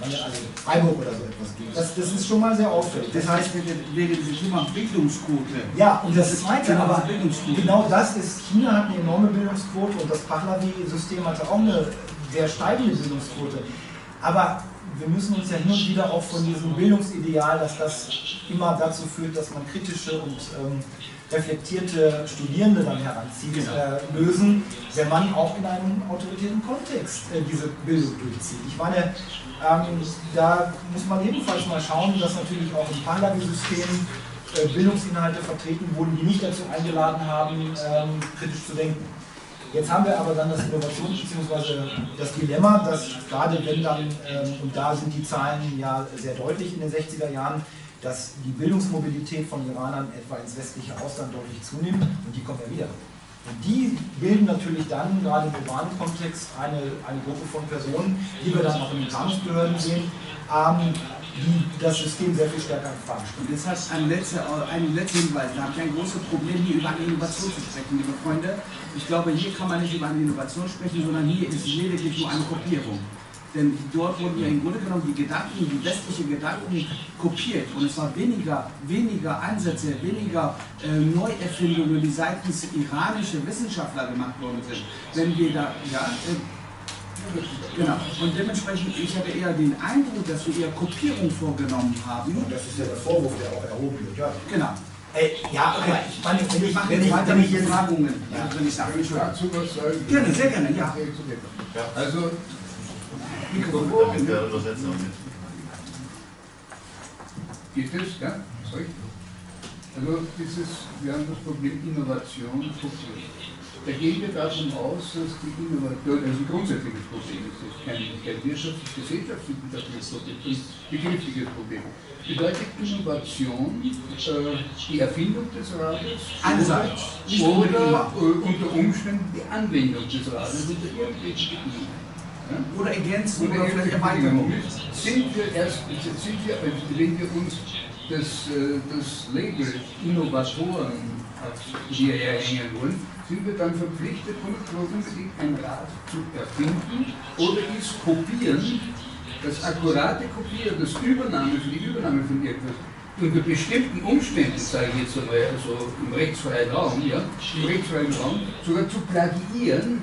also Freiburg oder so etwas gilt. Das ist schon mal sehr auffällig. Das heißt, wegen diesem Thema Bildungsquote. Ja, und das Zweite, aber genau das ist, China hat eine enorme Bildungsquote, und das Pahlavi-System hatte auch eine sehr steigende Bildungsquote. Aber wir müssen uns ja hin und wieder auch von diesem Bildungsideal, dass das immer dazu führt, dass man kritische und reflektierte Studierende dann heranzieht, lösen, wenn man auch in einem autoritären Kontext diese Bildung durchzieht. Ich meine, da muss man ebenfalls mal schauen, dass natürlich auch im Pahlavi-System Bildungsinhalte vertreten wurden, die nicht dazu eingeladen haben, kritisch zu denken. Jetzt haben wir aber dann das Innovations- bzw. das Dilemma, dass gerade wenn dann, und da sind die Zahlen ja sehr deutlich in den 60er Jahren, dass die Bildungsmobilität von Iranern etwa ins westliche Ausland deutlich zunimmt, und die kommt ja wieder. Und die bilden natürlich dann gerade im urbanen Kontext eine Gruppe von Personen, die wir dann auch in den Planungsbehörden sehen, die das System sehr viel stärker in Frage stellen. Und das heißt, ein letzter Hinweis, da habe ich ein großes Problem, hier über eine Innovation zu sprechen, liebe Freunde. Ich glaube, hier kann man nicht über eine Innovation sprechen, sondern hier ist lediglich nur eine Kopierung. Denn dort wurden ja im Grunde genommen die westliche Gedanken kopiert. Und es war weniger Ansätze, weniger Neuerfindungen, die seitens iranischer Wissenschaftler gemacht worden sind. Wenn wir da, ja, genau. Und dementsprechend, ich hatte eher den Eindruck, dass wir eher Kopierung vorgenommen haben. Und das ist ja der Vorwurf, der auch erhoben wird. Ja. Genau. Ja, okay. Wenn ich weiter mit den Fragungen, wenn ich dazu was sagen? Gerne, sehr gerne, ja. Also, Mit der Übersetzung. geht es? Ja? Sorry. Also, wir haben das Problem Innovation kopiert. Da gehen wir davon aus, dass die Innovation, also ein grundsätzliches Problem ist, das kein gesellschaftswissenschaftliches Problem, das ist ein begriffliches Problem. Bedeutet Innovation die Erfindung des Rades oder unter Umständen die Anwendung des Rades unter irgendwelchen Bedingungen? Ja? Oder Ergänzung oder vielleicht Erweiterung. Wenn wir uns das Label Innovatoren hier erhängen wollen, sind wir dann verpflichtet, unbedingt ein Rad zu erfinden, oder ist Kopieren, das akkurate Kopieren, das die Übernahme von irgendwas, unter bestimmten Umständen, sage ich jetzt einmal, also im rechtsfreien Raum, sogar zu plagiieren,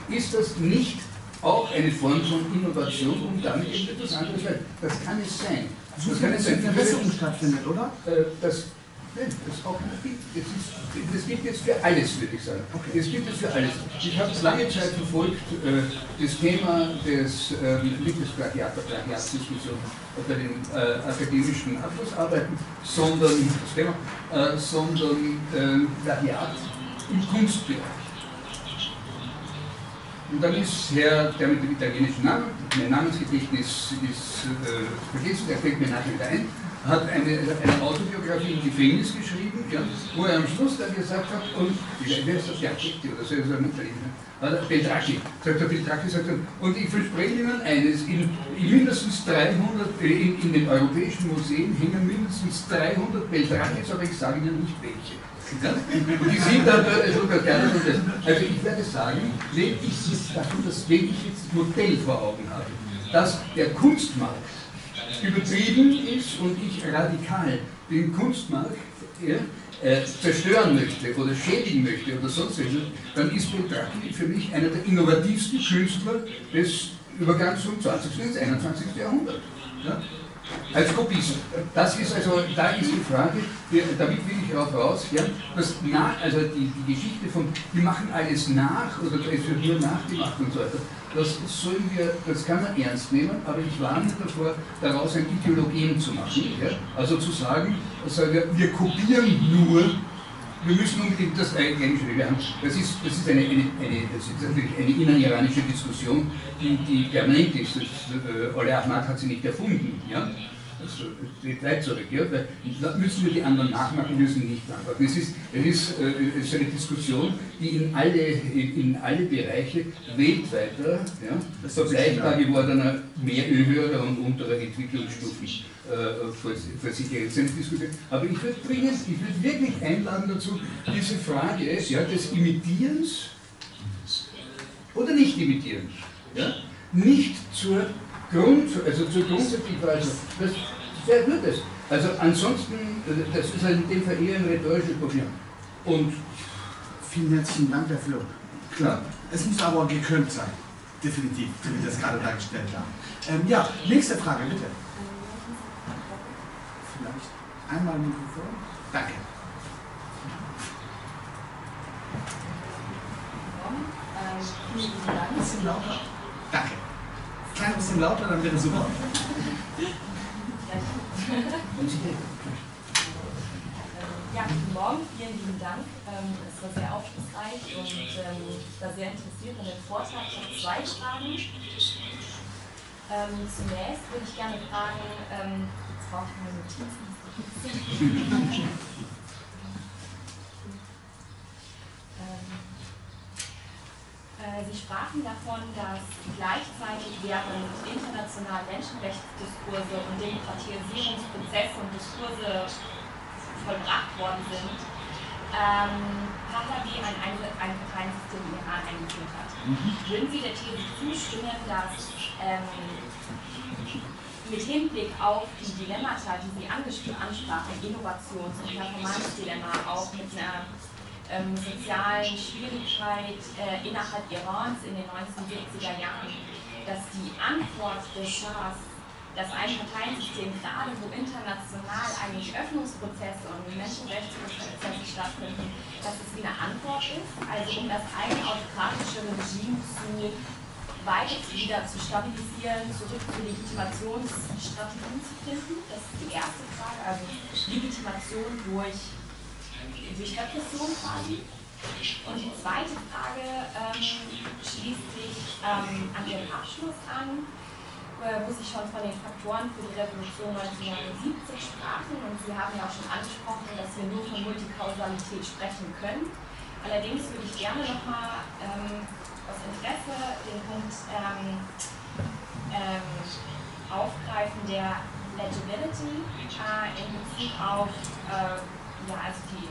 ist das nicht auch eine Form von Innovation und damit eben etwas anderes? Das kann es sein. Das kann es sein, wenn Verbesserung stattfindet, oder? Das gibt es für alles, würde ich sagen. Okay. Das gibt es für alles. Ich habe lange Zeit verfolgt, das Thema des Plagiat-Diskussion bei den akademischen Abschlussarbeiten, sondern Plagiat im Kunstbereich. Und dann ist der mit dem italienischen Namen, mein Namensgedächtnis ist vergessen, der fällt mir nachher wieder ein, hat eine Autobiografie im Gefängnis geschrieben, ja, wo er am Schluss dann gesagt hat, und wer ist das, Giacetti oder so, Beltracchi, sagt er, und ich verspreche Ihnen eines, in mindestens 300, in den europäischen Museen hängen mindestens 300 Beltrachis, aber ich sage Ihnen nicht welche. Ja? Und die sind dann sogar gerne und das. Also ich werde sagen, wenn ich jetzt das Modell vor Augen habe, dass der Kunstmarkt übertrieben ist und ich radikal den Kunstmarkt zerstören möchte oder schädigen möchte oder sonst etwas, dann ist Beltracchi für mich einer der innovativsten Künstler des Übergangs vom 20. ins 21. Jahrhundert. Ja? Als Kopist. Das ist also, da ist die Frage, damit will ich darauf raus, ja, dass also die Geschichte von, wir machen alles nach oder es wird nur nachgemacht und so weiter, das kann man ernst nehmen, aber ich warne davor, daraus ein Ideologem zu machen. Ja? Also zu sagen, wir kopieren nur, wir müssen unbedingt das Englische haben. Das ist natürlich eine inneriranische Diskussion, die permanent ist. Ole Ahmad hat sie nicht erfunden. Ja? Das steht weit zurück. Ja? Da müssen wir die anderen nachmachen, müssen nicht nachmachen. Es ist eine Diskussion, die in alle Bereiche weltweiter, ja, vergleichbar gewordener höherer und unterer Entwicklungsstufen vor sich diskutieren. Aber ich würde wirklich einladen dazu, diese Frage des Imitierens oder Nicht-Imitierens, ja, nicht zur grundsätzlichen Frage. Wer wird es? Also ansonsten, das ist in dem Fall eher ein rhetorisches Problem. Und vielen herzlichen Dank dafür. Klar, es muss aber gekönnt sein. Definitiv, wie wir das gerade dargestellt haben. Ja, nächste Frage, bitte. Vielleicht einmal Mikrofon. Danke. Ein bisschen lauter. Danke. Klein bisschen lauter, dann wäre super. Ja, guten Morgen, vielen lieben Dank. Es war sehr aufschlussreich und ich war sehr interessiert an dem Vortrag. Ich habe zwei Fragen. Zunächst würde ich gerne fragen, jetzt brauche ich meine Notizen. sprachen davon, dass gleichzeitig während international Menschenrechtsdiskurse und Demokratisierungsprozesse und Diskurse vollbracht worden sind, Pahlavi ein Parteiensystem im Iran eingeführt hat. Würden Sie der These zustimmen, dass mit Hinblick auf die Dilemmata, die Sie ansprachen, Innovations- und Performance-Dilemma, auch mit einer sozialen Schwierigkeit innerhalb Irans in den 1970er Jahren, dass die Antwort des Schahs, dass ein Parteiensystem, gerade wo international eigentlich Öffnungsprozesse und Menschenrechtsprozesse stattfinden, dass es wie eine Antwort ist, also um das eigene autokratische Regime wieder zu stabilisieren, zurück zur Legitimationsstrategie zu finden? Das ist die erste Frage, also Legitimation durch Repression quasi. Und die zweite Frage schließt sich an den Abschluss an, wo Sie schon von den Faktoren für die Revolution 1979 sprachen, und Sie haben ja auch schon angesprochen, dass wir nur von Multikausalität sprechen können. Allerdings würde ich gerne nochmal aus Interesse den Punkt aufgreifen der Legibility in Bezug auf also die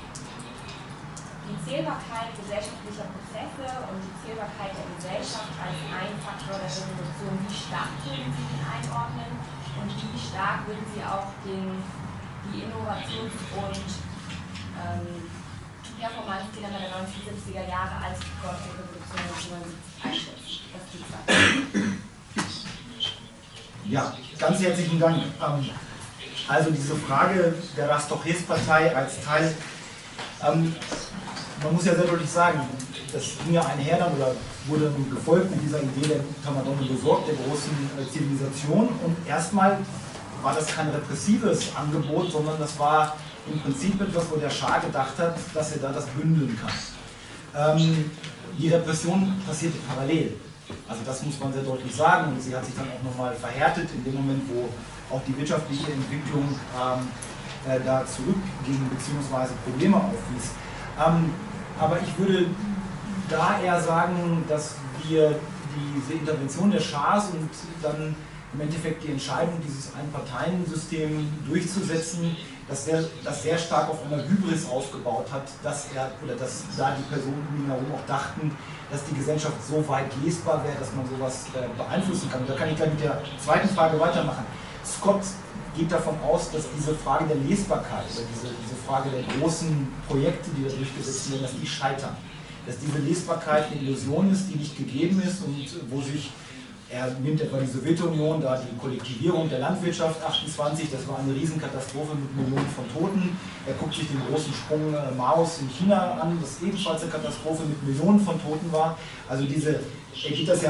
Zählbarkeit gesellschaftlicher Prozesse und die Zählbarkeit der Gesellschaft als ein Faktor der Revolution. Wie stark würden Sie den einordnen und wie stark würden Sie auch die Innovations- und Performance-Dilemma der 1970er Jahre als Faktor der Revolution 1979 einschätzen? Das ist die Frage. Ja, ganz herzlichen Dank. Also diese Frage der Rastoches-Partei als Teil, man muss ja sehr deutlich sagen, das ging ja einher dann oder wurde gefolgt mit dieser Idee der Tamadone besorgt, der großen Zivilisation, und erstmal war das kein repressives Angebot, sondern das war im Prinzip etwas, wo der Schah gedacht hat, dass er da das bündeln kann. Die Repression passierte parallel, also das muss man sehr deutlich sagen, und sie hat sich dann auch nochmal verhärtet in dem Moment, wo auch die wirtschaftliche Entwicklung da zurückging bzw. Probleme aufwies. Aber ich würde da eher sagen, dass wir diese Intervention der Schahs und dann im Endeffekt die Entscheidung, dieses Einparteiensystem durchzusetzen, dass das sehr stark auf einer Hybris aufgebaut hat, dass da die Personen um ihn herum auch dachten, dass die Gesellschaft so weit lesbar wäre, dass man sowas beeinflussen kann. Und da kann ich gleich mit der zweiten Frage weitermachen. Scott geht davon aus, dass diese Frage der Lesbarkeit oder diese Frage der großen Projekte, die da durchgesetzt werden, dass die scheitern. Dass diese Lesbarkeit eine Illusion ist, die nicht gegeben ist und wo sich, er nimmt etwa die Sowjetunion, da die Kollektivierung der Landwirtschaft 28, das war eine Riesenkatastrophe mit Millionen von Toten. Er guckt sich den großen Sprung Maos in China an, das ebenfalls eine Katastrophe mit Millionen von Toten war. Also er sieht das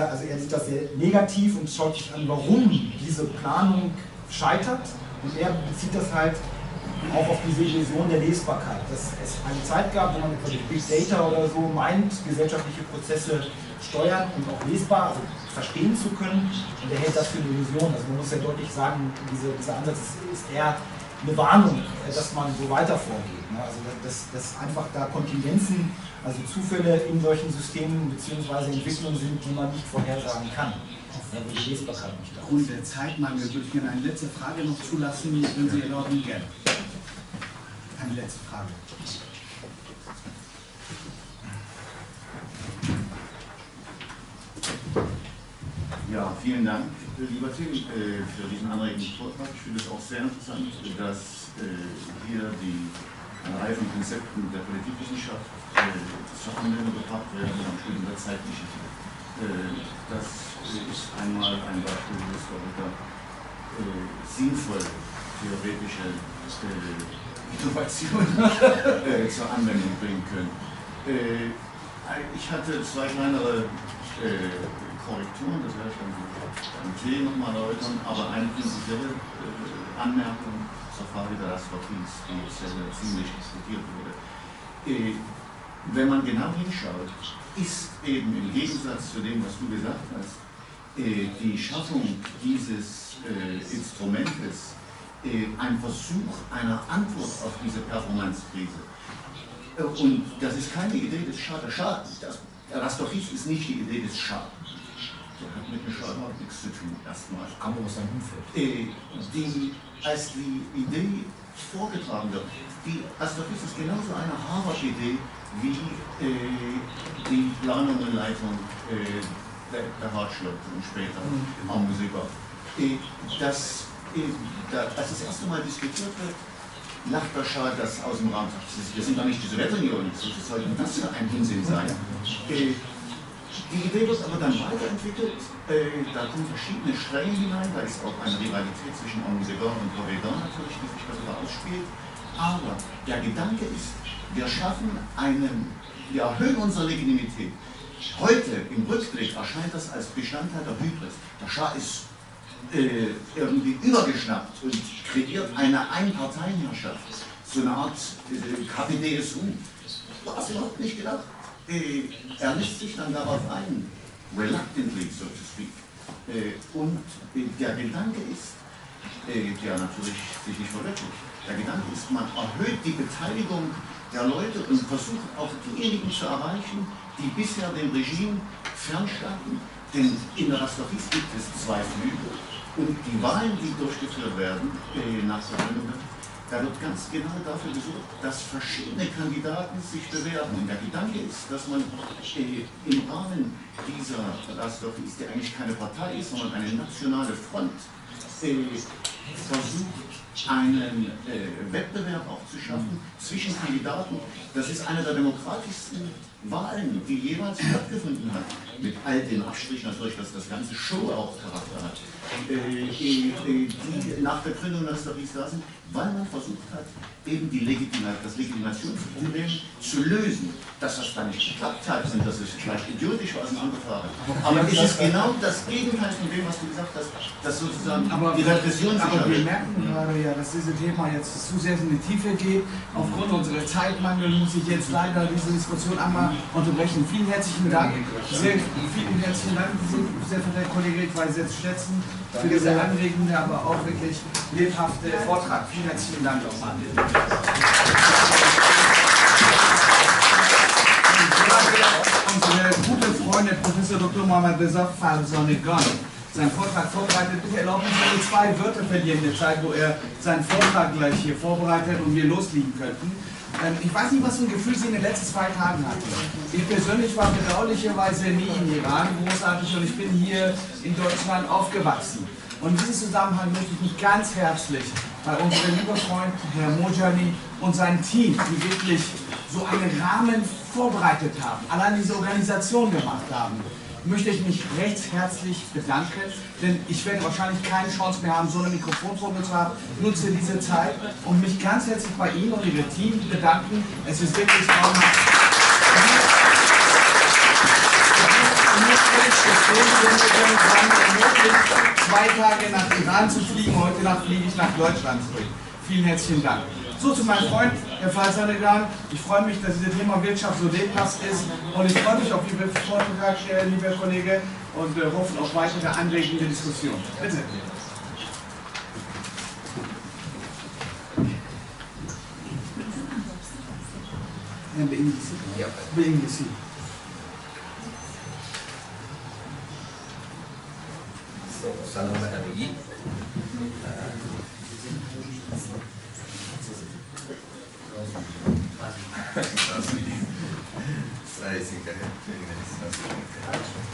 sehr negativ und schaut sich an, warum diese Planung scheitert, und er bezieht das halt auch auf diese Illusion der Lesbarkeit, dass es eine Zeit gab, wo man etwa durch Big Data oder so meint, gesellschaftliche Prozesse steuern und auch lesbar, also verstehen zu können, und er hält das für eine Illusion. Also man muss ja deutlich sagen, dieser Ansatz ist eher eine Warnung, dass man so weiter vorgeht. Also dass einfach da Kontingenzen, also Zufälle in solchen Systemen bzw. Entwicklungen sind, die man nicht vorhersagen kann. Die Lesbarkeit nicht da. Aufgrund der Zeitmangel würde ich gerne eine letzte Frage noch zulassen, wenn Sie erlauben, gerne. Eine letzte Frage. Ja, vielen Dank, lieber Tim, für diesen anregenden Vortrag. Ich finde es auch sehr interessant, dass hier die Reihe von Konzepten der Politikwissenschaft zusammen gebracht werden und am Studium der Zeitgeschichte. Das ist einmal ein Beispiel, wie Historiker sinnvoll theoretische Innovationen zur Anwendung bringen können. Ich hatte zwei kleinere Korrekturen, das werde ich dann beim Tee nochmal erläutern, aber eine prinzipielle Anmerkung zur Frage der Rastoches, die jetzt ziemlich diskutiert wurde. Wenn man genau hinschaut, ist eben im Gegensatz zu dem, was du gesagt hast, die Schaffung dieses Instrumentes ein Versuch einer Antwort auf diese Performance-Krise. Und das ist keine Idee des Schah. Der Schah, das Rastorchis ist nicht die Idee des Schah. Der hat mit dem Schah überhaupt nichts zu tun, erstmal. Kam aus seinem Umfeld. Als die Idee vorgetragen wird, die Rastorchis ist genauso eine Harvard-Idee wie die Planung und Leitung der Hartschlotte und später am Musiker. Als das erste Mal diskutiert wird, lacht der Schah das aus dem Rahmen. Wir sind doch nicht die Sowjetunion, was soll denn das für ein Unsinn sein? Die Idee wird aber dann weiterentwickelt, da kommen verschiedene Stränge hinein, da ist auch eine Rivalität zwischen Angouzegan und Corridor natürlich, die sich darüber ausspielt. Aber der Gedanke ist, wir erhöhen unsere Legitimität. Heute im Rückblick erscheint das als Bestandteil der Hybris. Der Schah ist irgendwie übergeschnappt und kreiert eine Einparteienherrschaft, so eine Art KPDSU. War es überhaupt nicht gedacht. Er lässt sich dann darauf ein, reluctantly, so to speak. Und der Gedanke ist, der natürlich sich nicht verwirklicht, der Gedanke ist, man erhöht die Beteiligung der Leute und versucht auch diejenigen zu erreichen, die bisher dem Regime fernstanden. Denn in der Rastorchis gibt es zwei Flügel und die Wahlen, die durchgeführt werden nach der Gründung, da wird ganz genau dafür gesucht, dass verschiedene Kandidaten sich bewerben. Und der Gedanke ist, dass man im Rahmen dieser Rastorchis, die eigentlich keine Partei ist, sondern eine nationale Front, versucht, einen Wettbewerb auch zu schaffen zwischen Kandidaten. Das ist eine der demokratischsten Wahlen, die jemals stattgefunden hat. Mit all den Abstrichen natürlich, dass das ganze Show auch Charakter hat. Die nach der Gründung der Rastorchis da sind, weil man versucht hat, eben das Legitimationsproblem zu lösen. Dass das dann nicht geklappt hat und das ist vielleicht idiotisch, war es eine andere Frage. Aber es ist genau das Gegenteil von dem, was du gesagt hast, dass sozusagen die Repression sich Aber wir merken gerade ja, dass dieses Thema jetzt zu sehr in die Tiefe geht. Aufgrund unserer Zeitmangel muss ich jetzt leider diese Diskussion einmal unterbrechen. Vielen herzlichen Dank. Vielen herzlichen Dank, sehr verehrter Kollege, ich weiß jetzt schätzen, für diese anregende, aber auch wirklich lebhafte Vortrag. Vielen herzlichen Dank nochmal. Unsere gute Freundin Prof. Dr. Mohammad Reza Farzanegan seinen Vortrag vorbereitet. Bitte erlauben Sie mir 2 Wörter verlieren in der Zeit, wo er seinen Vortrag gleich hier vorbereitet und wir loslegen könnten. Ich weiß nicht, was für ein Gefühl Sie in den letzten 2 Tagen hatten. Ich persönlich war bedauerlicherweise nie in Iran großartig und ich bin hier in Deutschland aufgewachsen. Und in diesem Zusammenhang möchte ich mich ganz herzlich bei unserem lieben Freund Herr Mojani und seinem Team, die wirklich so einen Rahmen vorbereitet haben, allein diese Organisation gemacht haben, möchte ich mich recht herzlich bedanken, denn ich werde wahrscheinlich keine Chance mehr haben, so ein Mikrofon vor mir zu haben. Ich nutze diese Zeit, um mich ganz herzlich bei Ihnen und Ihrem Team bedanken. Es ist wirklich traumhaft. Möglich, 2 Tage nach Iran zu fliegen, heute Nacht fliege ich nach Deutschland zurück. Vielen herzlichen Dank. So zu meinem Freund, Herr Farzanegan. Ich freue mich, dass dieses Thema Wirtschaft so lebhaft ist und ich freue mich auf Ihren Vortrag, lieber Kollege, und hoffe auf weitere anregende Diskussionen. Bitte. بإنجليزي. سلام به همگی.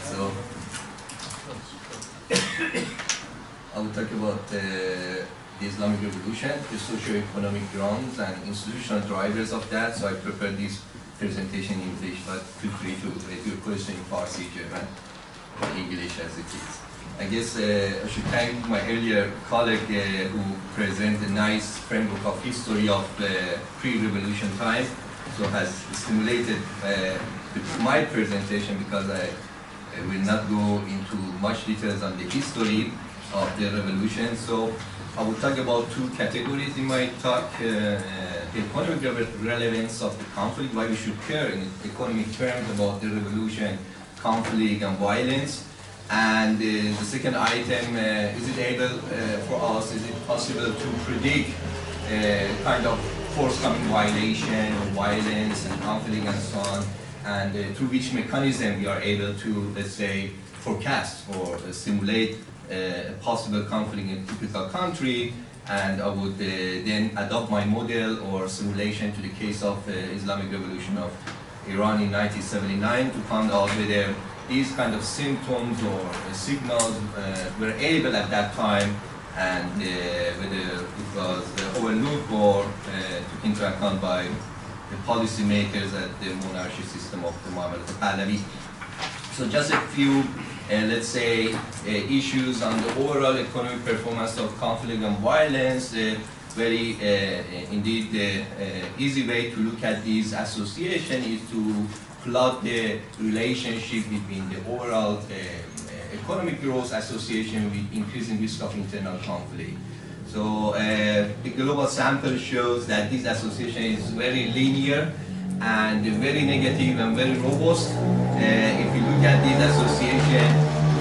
So, I will talk about the Islamic Revolution, the socio-economic grounds and institutional drivers of that. So I prepared this presentation in English, but feel free to write your question in Farsi, German, or English as it is. I guess I should thank my earlier colleague who presented a nice framework of history of pre-revolution time. So has stimulated my presentation because I will not go into much details on the history of the revolution. So I will talk about 2 categories in my talk. The economic relevance of the conflict, why we should care in economic terms about the revolution, conflict and violence. And the second item, is it able for us, is it possible to predict kind of forthcoming violation or violence and conflict and so on, and through which mechanism we are able to, let's say, forecast or simulate a possible conflict in a typical country, and I would then adopt my model or simulation to the case of Islamic Revolution of Iran in 1979 to find out whether these kind of symptoms or signals were able at that time, and whether it was overlooked or took into account by the policymakers at the monarchy system of the Mohammad Pahlavi. So just a few, let's say, issues on the overall economic performance of conflict and violence. Very, indeed, the easy way to look at this association is to plot the relationship between the overall economic growth association with increasing risk of internal conflict. So the global sample shows that this association is very linear and very negative and very robust. If you look at this association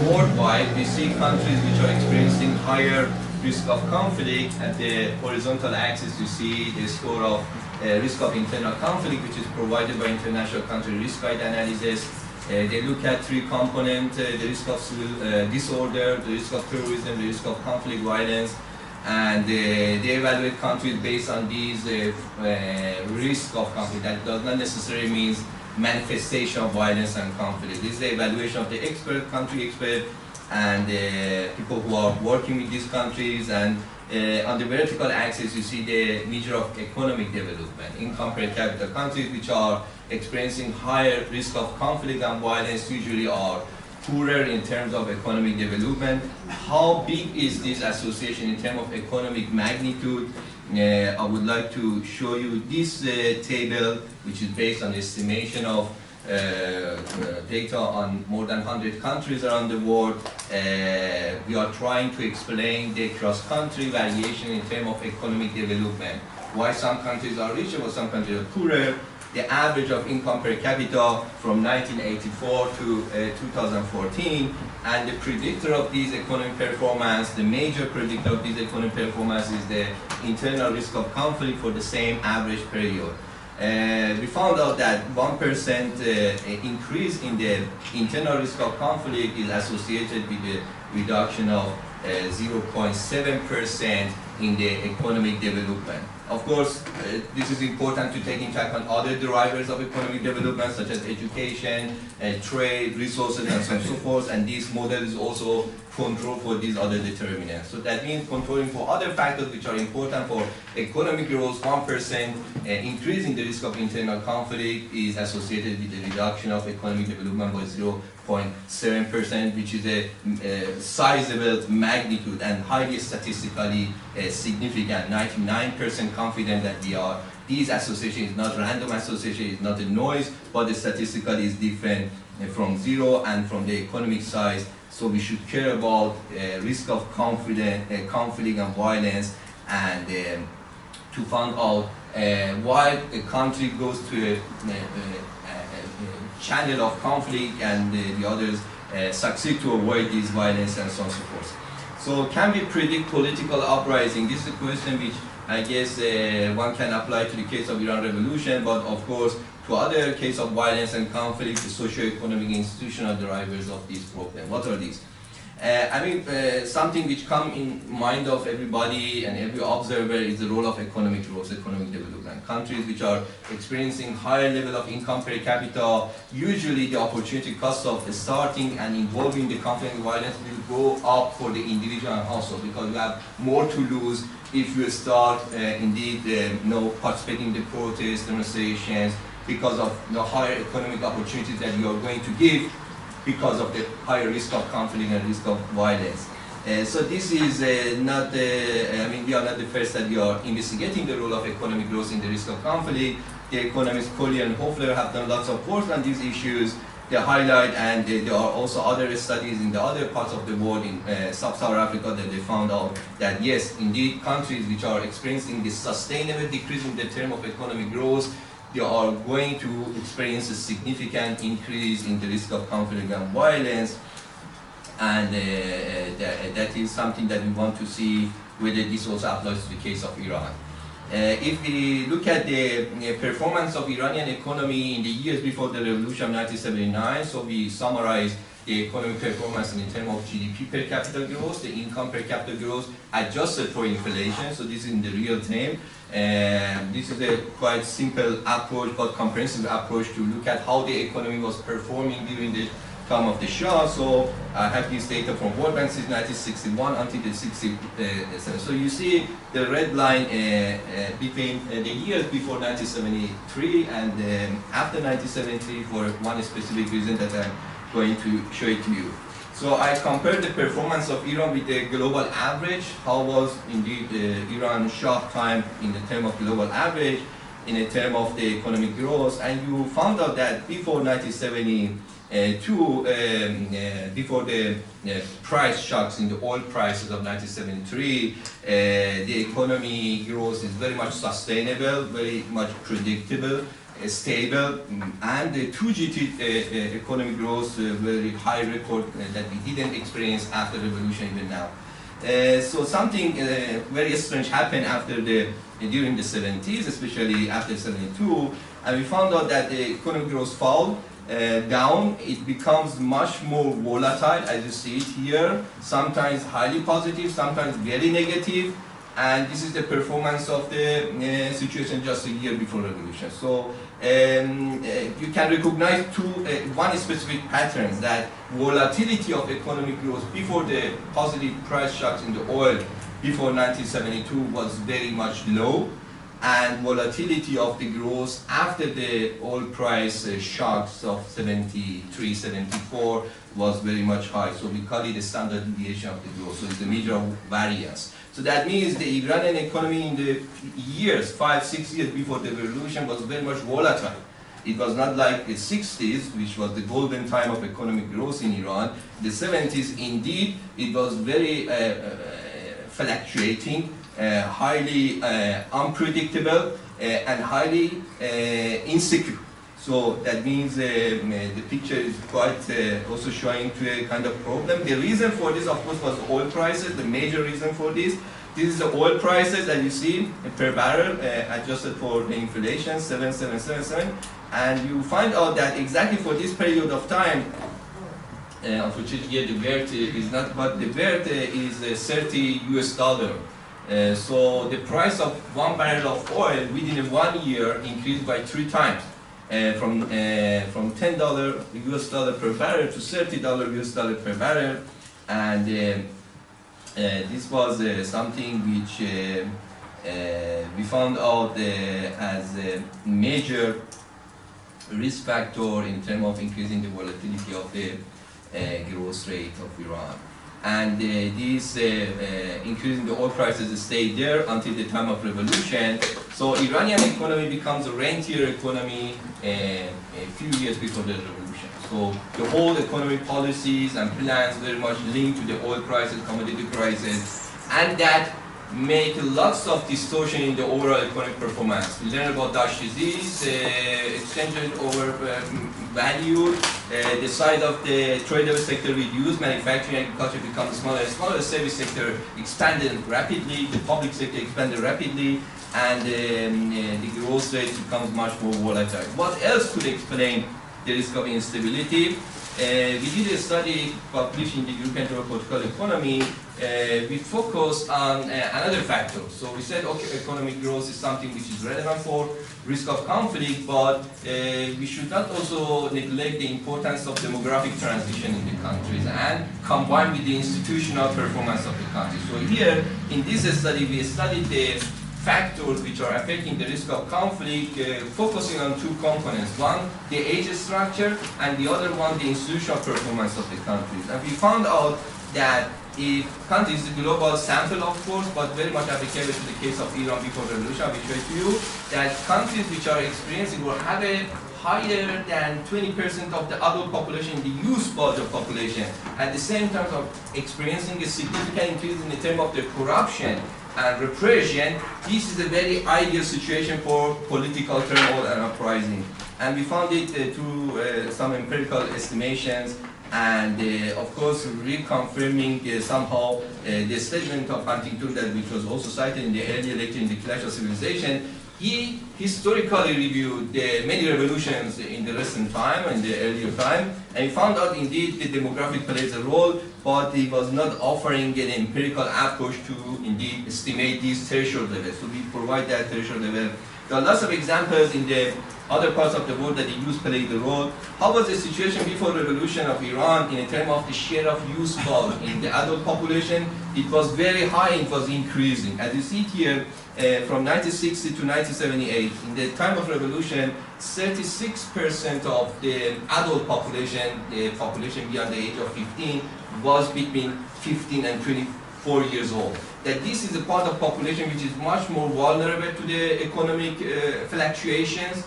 worldwide, we see countries which are experiencing higher risk of conflict. At the horizontal axis, you see the score of risk of internal conflict, which is provided by International Country Risk Guide Analysis. They look at three components: the risk of civil disorder, the risk of terrorism, the risk of conflict violence, and they evaluate countries based on these risk of conflict. That does not necessarily mean manifestation of violence and conflict. This is the evaluation of the expert, country expert, and people who are working with these countries. And on the vertical axis, you see the measure of economic development. Income per capita. Countries which are experiencing higher risk of conflict and violence usually are poorer in terms of economic development. How big is this association in terms of economic magnitude? I would like to show you this table, which is based on estimation of data on more than 100 countries around the world. We are trying to explain the cross-country variation in terms of economic development. Why some countries are richer, or some countries are poorer. The average of income per capita from 1984 to 2014, and the predictor of these economic performance, the major predictor of these economic performance is the internal risk of conflict for the same average period. We found out that 1% increase in the internal risk of conflict is associated with the reduction of 0.7% in the economic development. Of course, this is important to take into account other drivers of economic development, such as education, trade, resources, and so on and so forth, and this model is also control for these other determinants. So that means controlling for other factors which are important for economic growth. 1% increase in the risk of internal conflict is associated with the reduction of economic development by 0.7%, which is a sizable magnitude and highly statistically significant. 99% confident that this association is not random association, is not a noise, but statistically is different from zero and from the economic size. So we should care about risk of conflict and violence, and to find out why a country goes to a channel of conflict and the others succeed to avoid this violence and so on and so forth. So can we predict political uprising? This is a question which I guess one can apply to the case of Iran revolution, but of course to other cases of violence and conflict, the socio-economic institutional drivers of these problems. What are these? Something which comes in mind of everybody and every observer is the role of economic growth, economic development. Countries which are experiencing higher level of income per capita, usually the opportunity cost of starting and involving the conflict and violence will go up for the individual and household, because you have more to lose if you start participating in the protests, demonstrations, because of the higher economic opportunities that you are going to give, because of the higher risk of conflict and risk of violence. So this is not we are not the first that we are investigating the role of economic growth in the risk of conflict. The economists Collier and Hofler have done lots of work on these issues. They highlight, and there are also other studies in the other parts of the world, in sub-Saharan Africa, that they found out that yes, indeed, countries which are experiencing this sustainable decrease in the term of economic growth, they are going to experience a significant increase in the risk of conflict and violence, and that is something that we want to see whether this also applies to the case of Iran. If we look at the performance of Iranian economy in the years before the revolution of 1979, so we summarize the economic performance in terms of GDP per capita growth, the income per capita growth adjusted for inflation, so this is in the real term. This is a quite simple approach but comprehensive approach to look at how the economy was performing during the time of the Shah. So I have this data from World Bank since 1961 until the 67. So you see the red line between the years before 1973 and after 1973 for one specific reason that I'm going to show it to you. So I compared the performance of Iran with the global average. How was indeed Iran Shah time in the term of global average, in the term of the economic growth, and you found out that before 1972, before the price shocks in the oil prices of 1973, the economy growth is very much sustainable, very much predictable, stable, and the 2G economic growth, very high record that we didn't experience after revolution even now. So something very strange happened during the 70s, especially after 72, and we found out that the economic growth fall down. It becomes much more volatile, as you see it here, sometimes highly positive, sometimes very negative, and this is the performance of the situation just a year before revolution. So you can recognize one specific pattern, that volatility of economic growth before the positive price shocks in the oil before 1972 was very much low, and volatility of the growth after the oil price shocks of 73, 74 was very much high. So we call it the standard deviation of the growth. So it's a measure of variance. So that means the Iranian economy in the years, 5-6 years before the revolution, was very much volatile. It was not like the 60s, which was the golden time of economic growth in Iran. The 70s, indeed, it was very fluctuating, highly unpredictable, and highly insecure. So that means the picture is quite also showing to a kind of problem. The reason for this, of course, was oil prices. The major reason for this. This is the oil prices that you see per barrel adjusted for the inflation, 7777. And you find out that exactly for this period of time, unfortunately here the Wert is not, but the Wert is $30 US. So the price of 1 barrel of oil within 1 year increased by 3 times. From $10 US dollar per barrel to $30 US dollar per barrel, and this was something which we found out as a major risk factor in terms of increasing the volatility of the growth rate of Iran. And this increasing the oil prices stayed there until the time of revolution. So Iranian economy becomes a rentier economy a few years before the revolution. So the whole economic policies and plans very much linked to the oil prices, commodity prices, and that make lots of distortion in the overall economic performance. We learn about Dash disease, exchange rate overvalued, the size of the tradable sector reduced, manufacturing and agriculture becomes smaller and smaller, the service sector expanded rapidly, the public sector expanded rapidly, and the growth rate becomes much more volatile. What else could explain the risk of instability? We did a study published in the European Journal of Political Economy. We focused on another factor. So we said, okay, economic growth is something which is relevant for risk of conflict, but we should not also neglect the importance of demographic transition in the countries and combine with the institutional performance of the country. So here, in this study, we studied the factors which are affecting the risk of conflict, focusing on 2 components. One, the age structure, and the other one, the institutional performance of the countries. And we found out that if countries, the global sample of course, but very much applicable to the case of Iran before the revolution, I will show to you that countries which are experiencing or have a higher than 20% of the adult population, the youth part of population, at the same time of experiencing a significant increase in the term of the corruption and repression, this is a very ideal situation for political turmoil and uprising. And we found it through some empirical estimations and of course reconfirming somehow the statement of Huntington that which was also cited in the earlier lecture in the Clash of Civilization. He historically reviewed the many revolutions in the recent time and the earlier time, and he found out indeed the demographic plays a role, but he was not offering an empirical approach to indeed estimate these threshold levels. So we provide that threshold level. There are lots of examples in the other parts of the world that the youth played the role. How was the situation before the revolution of Iran in terms of the share of youth in the adult population? It was very high, it was increasing. As you see it here, from 1960 to 1978, in the time of revolution, 36% of the adult population, the population beyond the age of 15, was between 15 and 24 years old. That this is a part of population which is much more vulnerable to the economic fluctuations.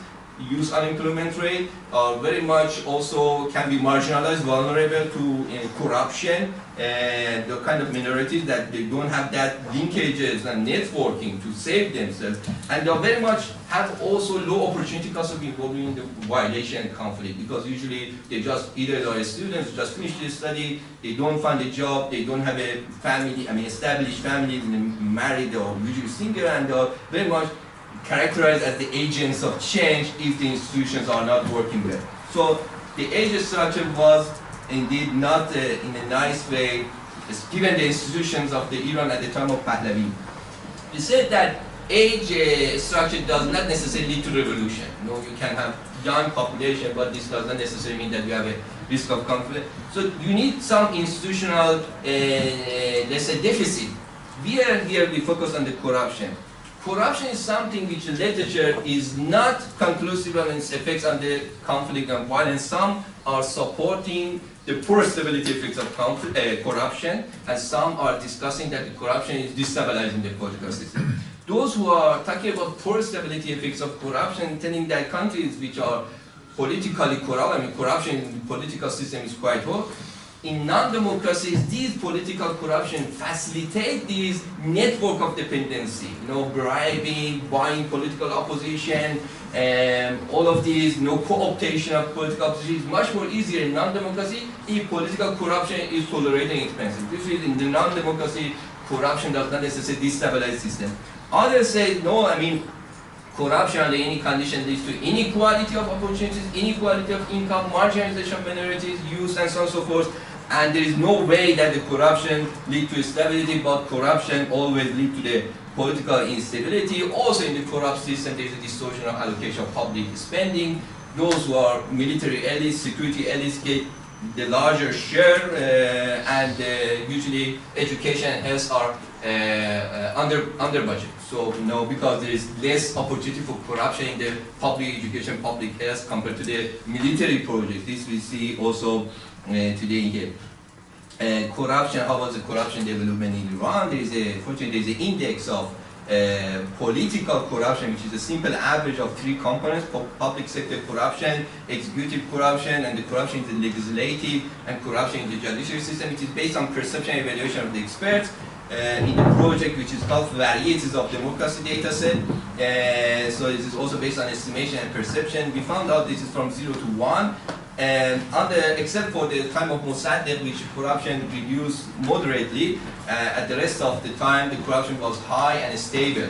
Youth unemployment rate are very much also can be marginalized, vulnerable to corruption, and the kind of minorities that they don't have that linkages and networking to save themselves, and they very much have also low opportunity cost of involving in the violation and conflict, because usually they just either are students, just finish their study, they don't find a job, they don't have a family, established families, married or usually single, and are very much characterized as the agents of change if the institutions are not working well. So the age structure was indeed not in a nice way given the institutions of the Iran at the time of Pahlavi. We said that age structure does not necessarily lead to revolution. You know, you can have young population, but this does not necessarily mean that you have a risk of conflict. So you need some institutional, let's say, deficit. Here we focus on the corruption. Corruption is something which the literature is not conclusive on its effects on the conflict and violence. Some are supporting the poor stability effects of corruption, and some are discussing that the corruption is destabilizing the political system. Those who are talking about poor stability effects of corruption, telling that countries which are politically corrupt, corruption in the political system is quite low. In non-democracies, these political corruption facilitate this network of dependency, bribing, buying political opposition, all of these, co-optation of political opposition is much more easier in non-democracy if political corruption is tolerating expensive. This is in the non-democracy, corruption does not necessarily destabilize the system. Others say, no, corruption under any condition leads to inequality of opportunities, inequality of income, marginalization of minorities, youth, and so on and so forth. And there is no way that the corruption leads to stability, but corruption always leads to the political instability. Also in the corrupt system, there is a distortion of allocation of public spending. Those who are military elites, security elites get the larger share, and usually education and health are under budget. So, because there is less opportunity for corruption in the public education, public health compared to the military project. This we see also today here. Corruption, how was the corruption development in Iran? Fortunately, there is an index of political corruption, which is a simple average of three components: public sector corruption, executive corruption, and the corruption in the legislative, and corruption in the judiciary system. It is based on perception and evaluation of the experts. In the project which is called Varieties of Democracy Dataset. So this is also based on estimation and perception. We found out this is from 0 to 1. And except for the time of Mossadegh, which corruption reduced moderately, at the rest of the time the corruption was high and stable.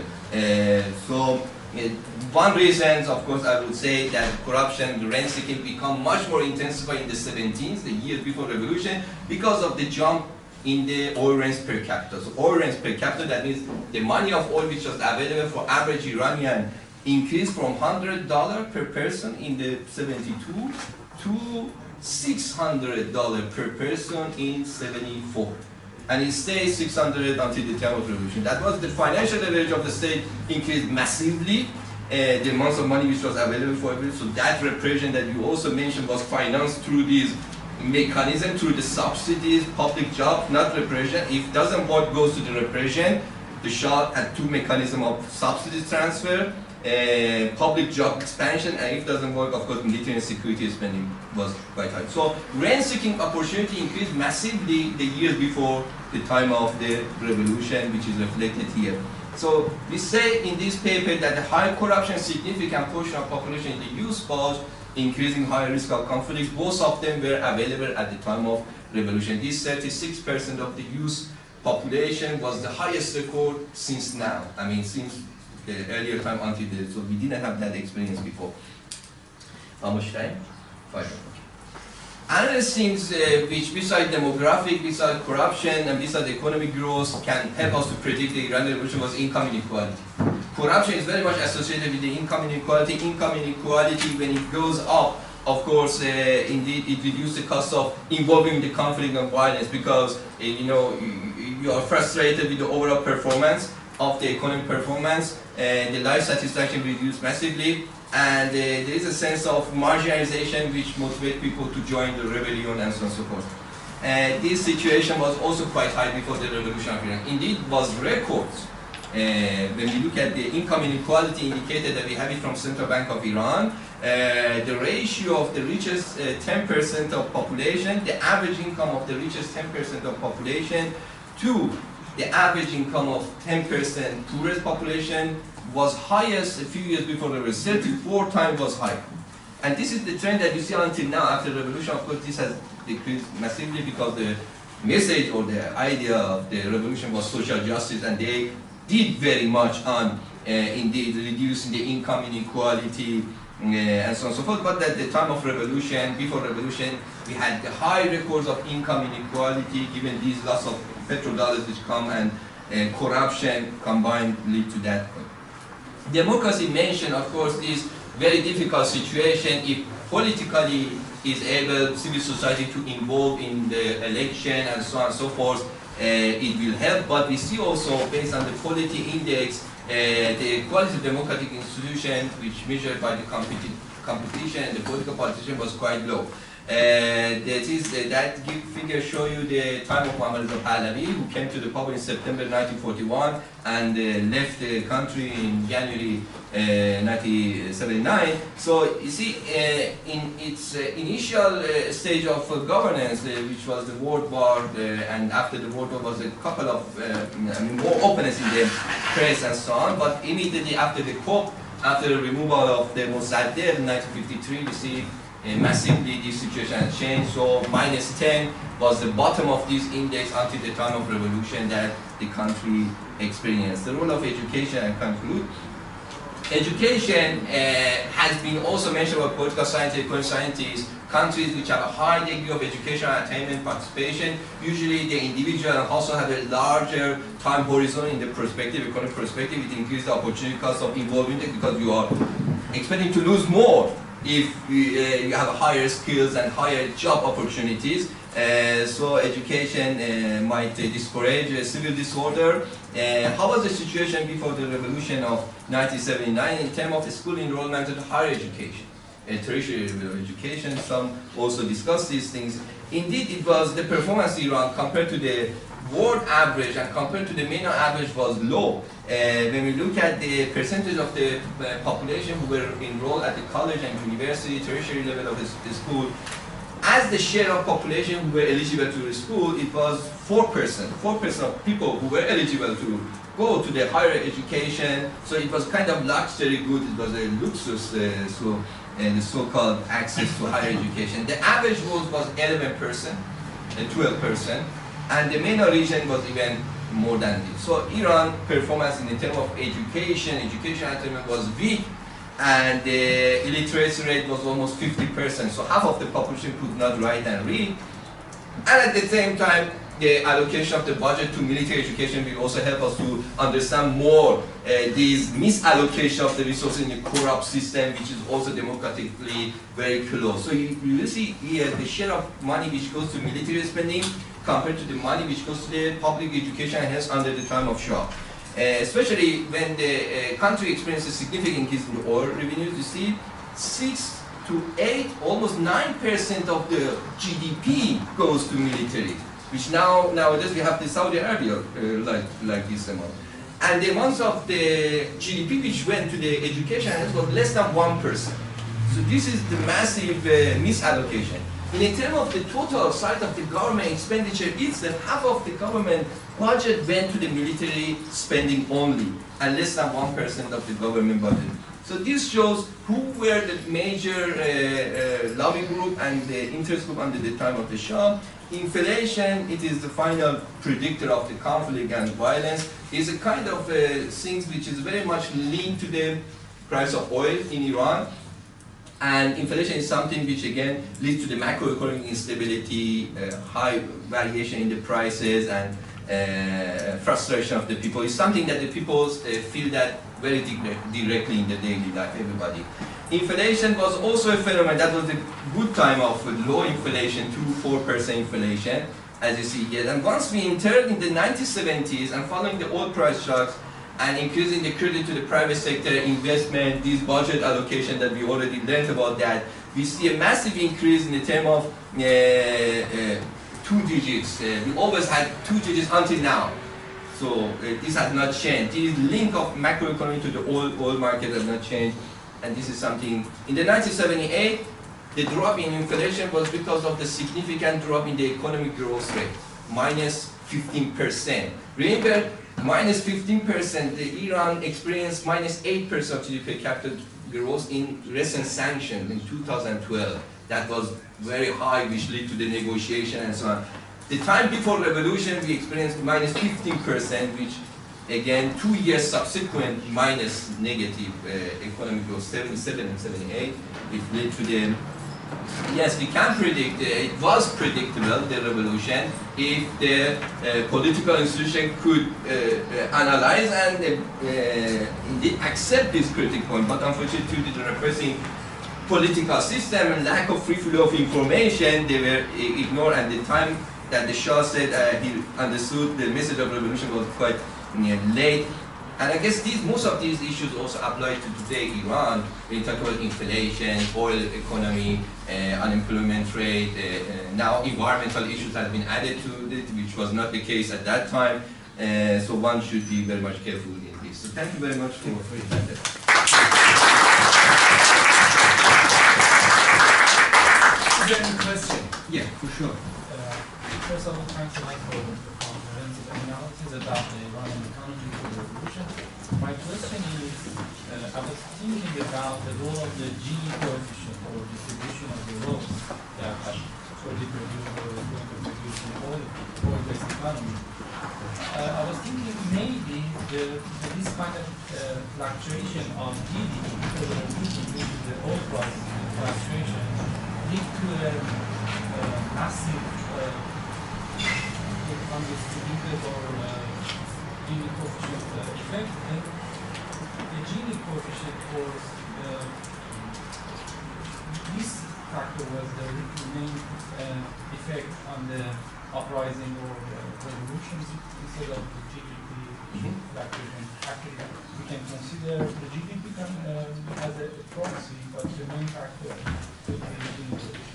One reason, of course, I would say that corruption, rent-seeking become much more intensified in the 17th, the years before revolution, because of the jump in the oil rents per capita. So oil rents per capita, that means the money of oil which was available for average Iranian increased from $100 per person in the 72 to $600 per person in 74. And it stays 600 until the time of revolution. That was the financial leverage of the state increased massively. The amount of money which was available for everyone. So that repression that you also mentioned was financed through these mechanism, through the subsidies, public jobs, not repression. If doesn't work, goes to the repression. The Shah had two mechanisms of subsidy transfer, public job expansion, and if doesn't work, of course, military and security spending was quite high. So rent-seeking opportunity increased massively the years before the time of the revolution, which is reflected here. So we say in this paper that the high corruption, significant portion of population in the youth was increasing higher risk of conflict. Both of them were available at the time of revolution. This 36% of the youth population was the highest record since now. I mean, since the earlier time until the, so we didn't have that experience before. How much time? 5 minutes. Another things which besides demographic, besides corruption, and besides economic growth can help us to predict the Iranian revolution was income inequality. Corruption is very much associated with the income inequality. Income inequality, when it goes up, of course, indeed, it reduces the cost of involving the conflict and violence because, you know, you are frustrated with the overall performance of the economic performance, and the life satisfaction reduced massively, and there is a sense of marginalization which motivates people to join the rebellion and so on and so forth. This situation was also quite high before the revolution of Iran. Indeed, it was records. When we look at the income inequality indicator that we have it from Central Bank of Iran, the ratio of the richest 10% of population, the average income of the richest 10% of population to the average income of 10% poorest population was highest a few years before the revolution, 34 times was higher. And this is the trend that you see until now. After the revolution, of course, this has decreased massively because the message or the idea of the revolution was social justice, and they did very much on indeed reducing the income inequality and so on and so forth. But at the time of revolution, before revolution, we had the high records of income inequality given these lots of petrodollars which come and corruption combined lead to that. Democracy mentioned, of course, this very difficult situation if politically is able civil society to involve in the election and so on and so forth. It will help, but we see also based on the quality index, the quality of democratic institution, which measured by the competition and the political participation, was quite low. That figure show you the time of Mohammad Reza Farzanegan, who came to the power in September 1941 and left the country in January 1979. So you see, in its initial stage of governance, which was the World War, and after the World War was a couple of more openness in the press and so on, but immediately after the coup, after the removal of the Mossadegh in 1953, we see massively this situation has changed. So -10 was the bottom of this index until the time of revolution that the country experienced. The role of education, I conclude. Education has been also mentioned by political scientists, economic scientists. Countries which have a high degree of educational attainment participation, usually the individual also have a larger time horizon in the perspective, economic perspective. It increases the opportunity cost of involvement because you are expecting to lose more if you have higher skills and higher job opportunities. So education might discourage civil disorder. How was the situation before the revolution of 1979 in terms of school enrollment and higher education? Tertiary education, some also discuss these things. Indeed, it was the performance in Iran compared to the world average and compared to the MENA average was low. When we look at the percentage of the population who were enrolled at the college and university, tertiary level of the school, as the share of population who were eligible to the school, it was 4%. 4% of people who were eligible to go to the higher education. So it was kind of luxury good. It was a luxus, the so-called access to higher education. The average was 11%, 12%, and the MENA region was even more than this. So Iran performance in terms of education attainment was weak, and the illiteracy rate was almost 50%. So half of the population could not write and read. And at the same time, the allocation of the budget to military education will also help us to understand more these misallocation of the resources in the corrupt system, which is also democratically very close. So you will see here the share of money which goes to military spending compared to the money which goes to the public education and health under the time of Shah. Especially when the country experiences significant increase in the oil revenues, you see 6 to 8, almost 9% of the GDP goes to military, which nowadays we have the Saudi Arabia like this amount. And the amount of the GDP which went to the education was less than 1%. So this is the massive misallocation. In terms of the total size of the government expenditure itself, half of the government budget went to the military spending only, and less than 1% of the government budget. So this shows who were the major lobby group and the interest group under the time of the Shah. Inflation, it is the final predictor of the conflict and violence, is a kind of thing which is very much linked to the price of oil in Iran. And inflation is something which again leads to the macroeconomic instability, high variation in the prices, and frustration of the people. It's something that the people feel that very directly in the daily life, everybody. Inflation was also a phenomenon that was a good time of low inflation, 2–4% inflation, as you see here. And once we entered in the 1970s and following the oil price shocks and increasing the credit to the private sector investment, this budget allocation that we already learned about that, we see a massive increase in the term of 2 digits. We always had 2 digits until now. So this has not changed. This link of macroeconomy to the oil market has not changed. And this is something, in the 1978, the drop in inflation was because of the significant drop in the economic growth rate, -15%. Remember, -15%, Iran experienced -8% of GDP per capita growth in recent sanctions in 2012. That was very high, which led to the negotiation and so on. The time before revolution, we experienced -15%, which again, 2 years subsequent, minus negative economic growth, 77 and 78, which led to the, yes, we can predict, it was predictable, the revolution, if the political institution could analyze and indeed accept this critical point, but unfortunately due to the repressing political system and lack of free flow of information, they were ignored at the time that the Shah said he understood the message of revolution was quite late. And I guess most of these issues also apply to today Iran. When you talk about inflation, oil economy, unemployment rate, now environmental issues have been added to it, which was not the case at that time. So one should be very much careful in this. So thank you very much for your attention. Is there any question? Yeah, for sure. First of all, thanks a lot for the comprehensive analysis about the Iranian economy for the revolution. My question is, I was thinking about the role of the Gini coefficient or distribution of the roles that for the contribution in oil-based economy. I was thinking maybe this kind of fluctuation of GDP for the revolution due to the oil price fluctuation lead to a massive undistributed or Gini coefficient effect, and the Gini coefficient was this factor was the main effect on the uprising or the revolutions instead of the GDP fluctuation. Actually, we can consider the GDP as a proxy, but the main factor would be the Gini coefficient.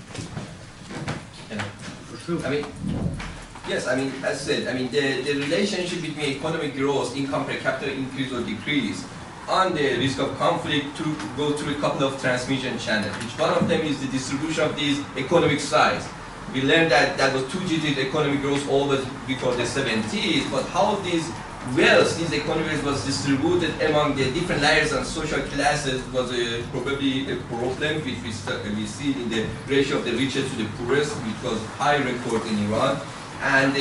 I mean, yes, I mean, as I said, I mean, the relationship between economic growth, income per capita increase or decrease, and the risk of conflict to go through a couple of transmission channels, which one of them is the distribution of these economic size. We learned that was 2-digit economic growth always before the 70s, but how these wealth, these economies was distributed among the different layers and social classes was probably a problem which we see in the ratio of the richest to the poorest, which was high record in Iran. And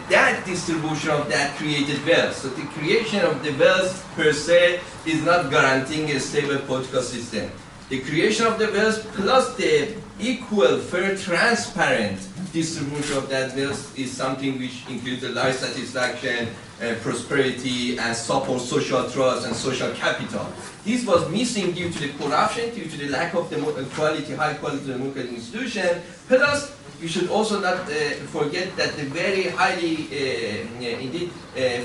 that distribution of that created wealth. So the creation of the wealth per se is not guaranteeing a stable political system. The creation of the wealth plus the equal, fair, transparent distribution of that wealth is something which includes the life satisfaction, prosperity, and support social trust and social capital. This was missing due to the corruption, due to the lack of the high quality democratic institution, plus we should also not forget that the very highly,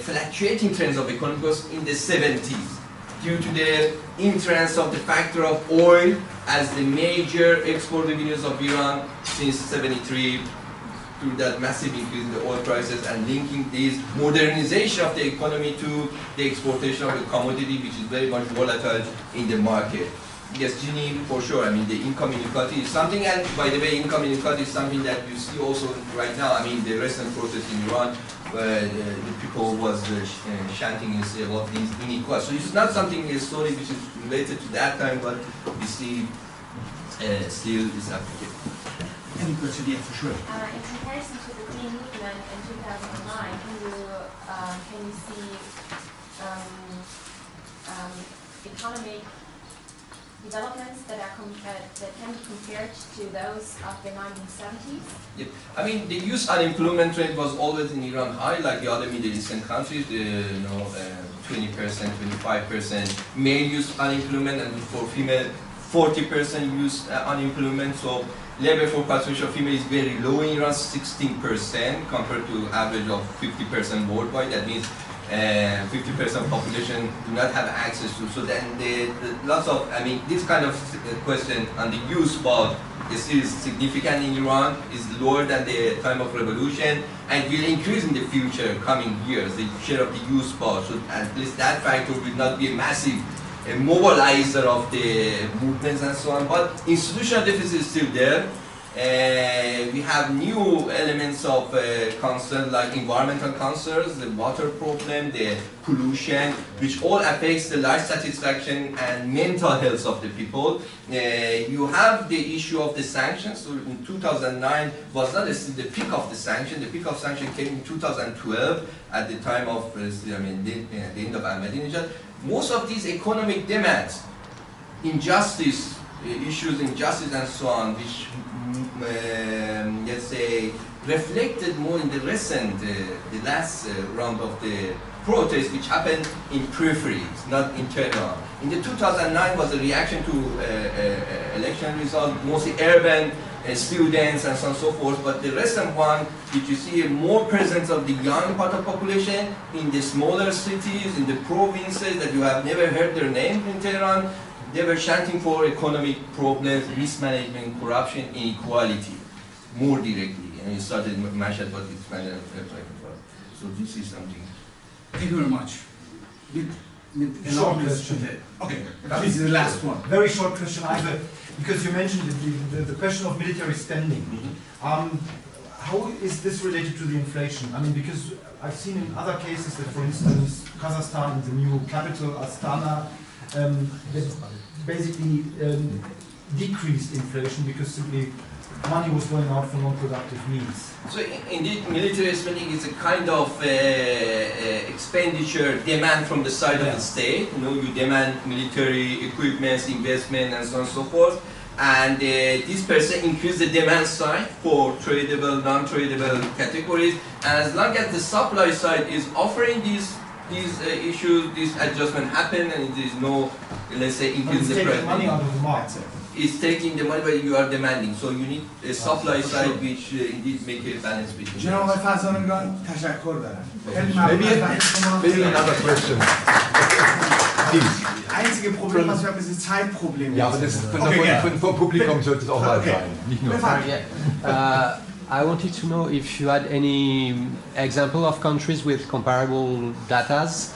fluctuating trends of economic growth in the 70s, due to the entrance of the factor of oil as the major export revenues of Iran since 73, through that massive increase in the oil prices and linking this modernization of the economy to the exportation of the commodity, which is very much volatile in the market. Yes, Juni, for sure. I mean, the income inequality is something, and by the way, income inequality is something that you see also right now. I mean, the recent protest in Iran, where the people was chanting and say about these inequality. So it's not something, a story which is related to that time, but we see still is applicable. Any question? Yeah, for sure. In comparison to the Green Movement in 2009, can you see economic developments that can be compared to those of the 1970s? Yeah. I mean, the youth unemployment rate was always in Iran high, like the other Middle Eastern countries. 20%, 25% male youth unemployment, and for female, 40% youth unemployment. So labor force participation of female is very low in Iran, 16% compared to average of 50% worldwide. That means 50% population do not have access to. So then lots of, I mean, this kind of question on the youth part is still significant in Iran, is lower than the time of revolution, and will increase in the future coming years, the share of the youth part. So at least that factor will not be a massive mobilizer of the movements and so on. But institutional deficit is still there. We have new elements of concern, like environmental concerns, the water problem, the pollution, which all affects the life satisfaction and mental health of the people. You have the issue of the sanctions. So in 2009 was not the peak of the sanction. The peak of sanction came in 2012 at the time of the end of Ahmadinejad. Most of these economic demands, injustice, issues, injustice and so on, which let's say reflected more in the recent, the last round of the protests, which happened in peripheries, not in Tehran. In the 2009 was a reaction to election results, mostly urban students and so on and so forth, but the recent one, which you see more presence of the young part of population in the smaller cities, in the provinces that you have never heard their names in Tehran. They were chanting for economic problems, mismanagement, corruption, inequality, more directly. And you started Mashhad, but it's management. So this is something. Thank you very much. Short question. Okay, this is the last one. Very short question, because you mentioned the question of military spending. How is this related to the inflation? I mean, because I've seen in other cases that, for instance, Kazakhstan, the new capital, Astana, that basically decreased inflation because simply money was going out for non-productive needs. So indeed, military spending is a kind of expenditure demand from the side of the state. You know, you demand military equipment, investment, and so on and so forth. And this person increase the demand side for tradable, non-tradable categories. And as long as the supply side is offering these issues, this adjustment happen, and there is no, let's say, increase the price. Money out of the market. It's taking the money, but you are demanding. So you need a supply side which indeed make a balance between. جناب فرزانگان تشکر دارم. Maybe another question. Einzige Problem, was wir haben, ist das Zeitproblem. Ja, aber das vom Publikum sollte es auch mal sein, nicht nur. I wanted to know if you had any example of countries with comparable datas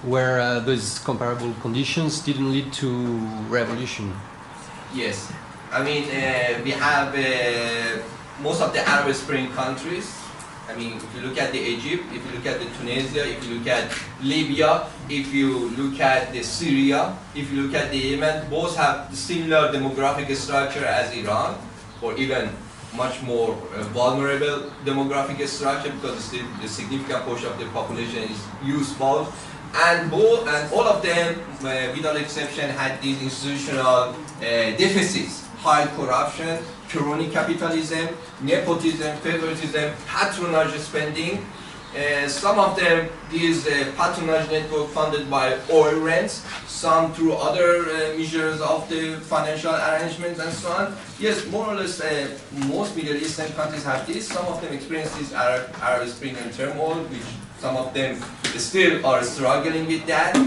where those comparable conditions didn't lead to revolution. Yes, I mean we have most of the Arab Spring countries. I mean, if you look at the Egypt, if you look at the Tunisia, if you look at Libya, if you look at the Syria, if you look at the Yemen, both have similar demographic structure as Iran, or even much more vulnerable demographic structure because still the significant portion of the population is youthful, and all of them, without exception, had these institutional deficits: high corruption, crony capitalism, nepotism, favoritism, patronage spending. Some of them, these patronage network funded by oil rents, some through other measures of the financial arrangements and so on. Yes, more or less, most Middle Eastern countries have this. Some of them experience this Arab Spring and turmoil, which some of them still are struggling with that.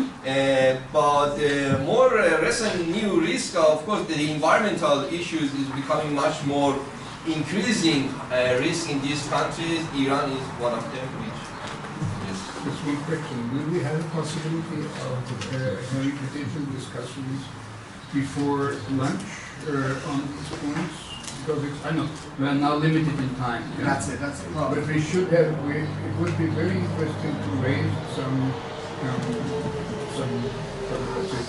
But more recent new risk, of course, the environmental issues is becoming much more increasing risk in these countries. Iran is one of them. Just one question. Will we have a possibility of having potential discussions before lunch on these points? Because I know we are now limited in time. Yeah? That's it. But we should have. It would be very interesting to raise some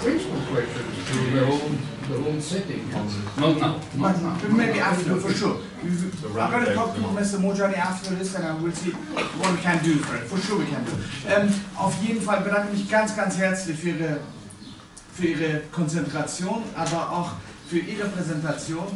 principal questions to the whole setting. Not now. Maybe after, for sure. I'm going to talk to Mr. Mojani after this and I will see what we can do for it. For sure we can do. Auf jeden Fall bedanke ich mich ganz, ganz herzlich für Ihre Konzentration, aber auch für Ihre Präsentation.